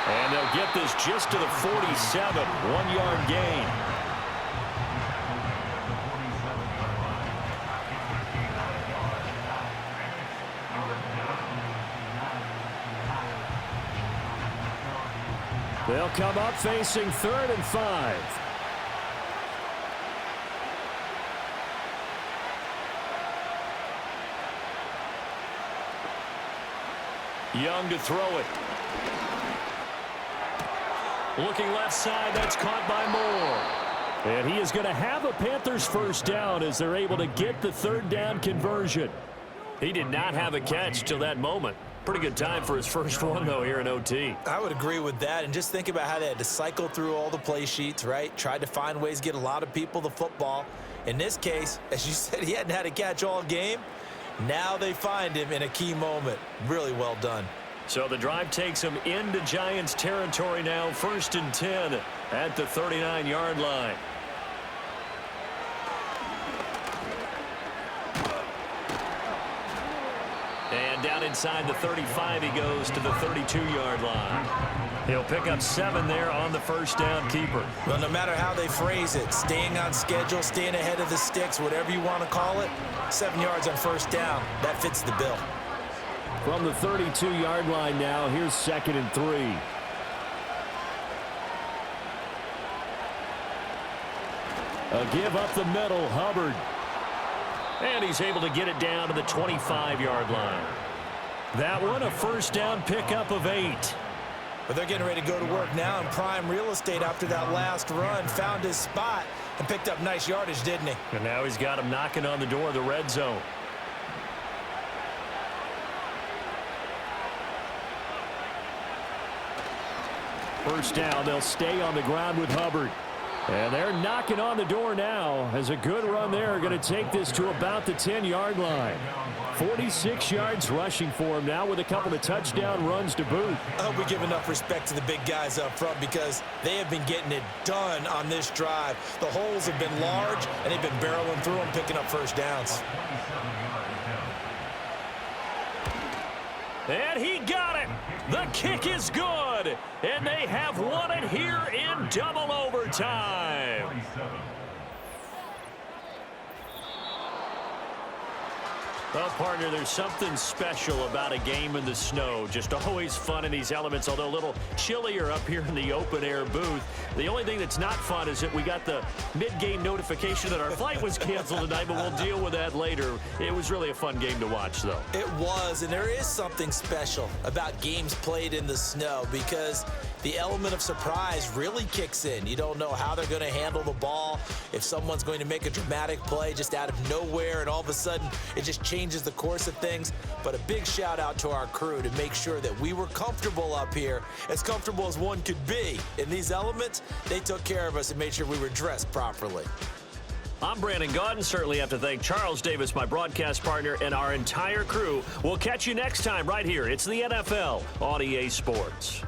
And they'll get this just to the 47, 1-yard gain. They'll come up facing 3rd and 5. Young to throw it. Looking left side, that's caught by Moore. And he is going to have a Panthers 1st down as they're able to get the 3rd down conversion. He did not have a catch till that moment. Pretty good time for his first one, though, here in OT. I would agree with that, and just think about how they had to cycle through all the play sheets, right? Tried to find ways to get a lot of people the football. In this case, as you said, he hadn't had a catch all game. Now they find him in a key moment. Really well done. So the drive takes him into Giants territory now, 1st and 10 at the 39-yard line. And down inside the 35, he goes to the 32-yard line. He'll pick up 7 there on the first down keeper. Well, no matter how they phrase it, staying on schedule, staying ahead of the sticks, whatever you want to call it, 7 yards on first down, that fits the bill. From the 32-yard line now, here's 2nd and 3. A give up the middle, Hubbard. And he's able to get it down to the 25-yard line. That one, a first down pickup of 8. But they're getting ready to go to work now in prime real estate after that last run. Found his spot and picked up nice yardage, didn't he? And now he's got him knocking on the door of the red zone. First down, they'll stay on the ground with Hubbard. And they're knocking on the door now as a good run there. Going to take this to about the 10-yard line. 46 yards rushing for him now with a couple of touchdown runs to boot. I hope we give enough respect to the big guys up front because they have been getting it done on this drive. The holes have been large, and they've been barreling through them, picking up first downs. And he got it. The kick is good. And they have won it here in double overtime. Well, partner, there's something special about a game in the snow. Just always fun in these elements, although a little chillier up here in the open-air booth. The only thing that's not fun is that we got the mid-game notification that our flight was canceled tonight, but we'll deal with that later. It was really a fun game to watch, though. It was, and there is something special about games played in the snow because the element of surprise really kicks in. You don't know how they're going to handle the ball, if someone's going to make a dramatic play just out of nowhere, and all of a sudden it just changes the course of things. But a big shout out to our crew to make sure that we were comfortable up here, as comfortable as one could be. In these elements, they took care of us and made sure we were dressed properly. I'm Brandon Gaudin. Certainly have to thank Charles Davis, my broadcast partner, and our entire crew. We'll catch you next time right here. It's the NFL on EA Sports.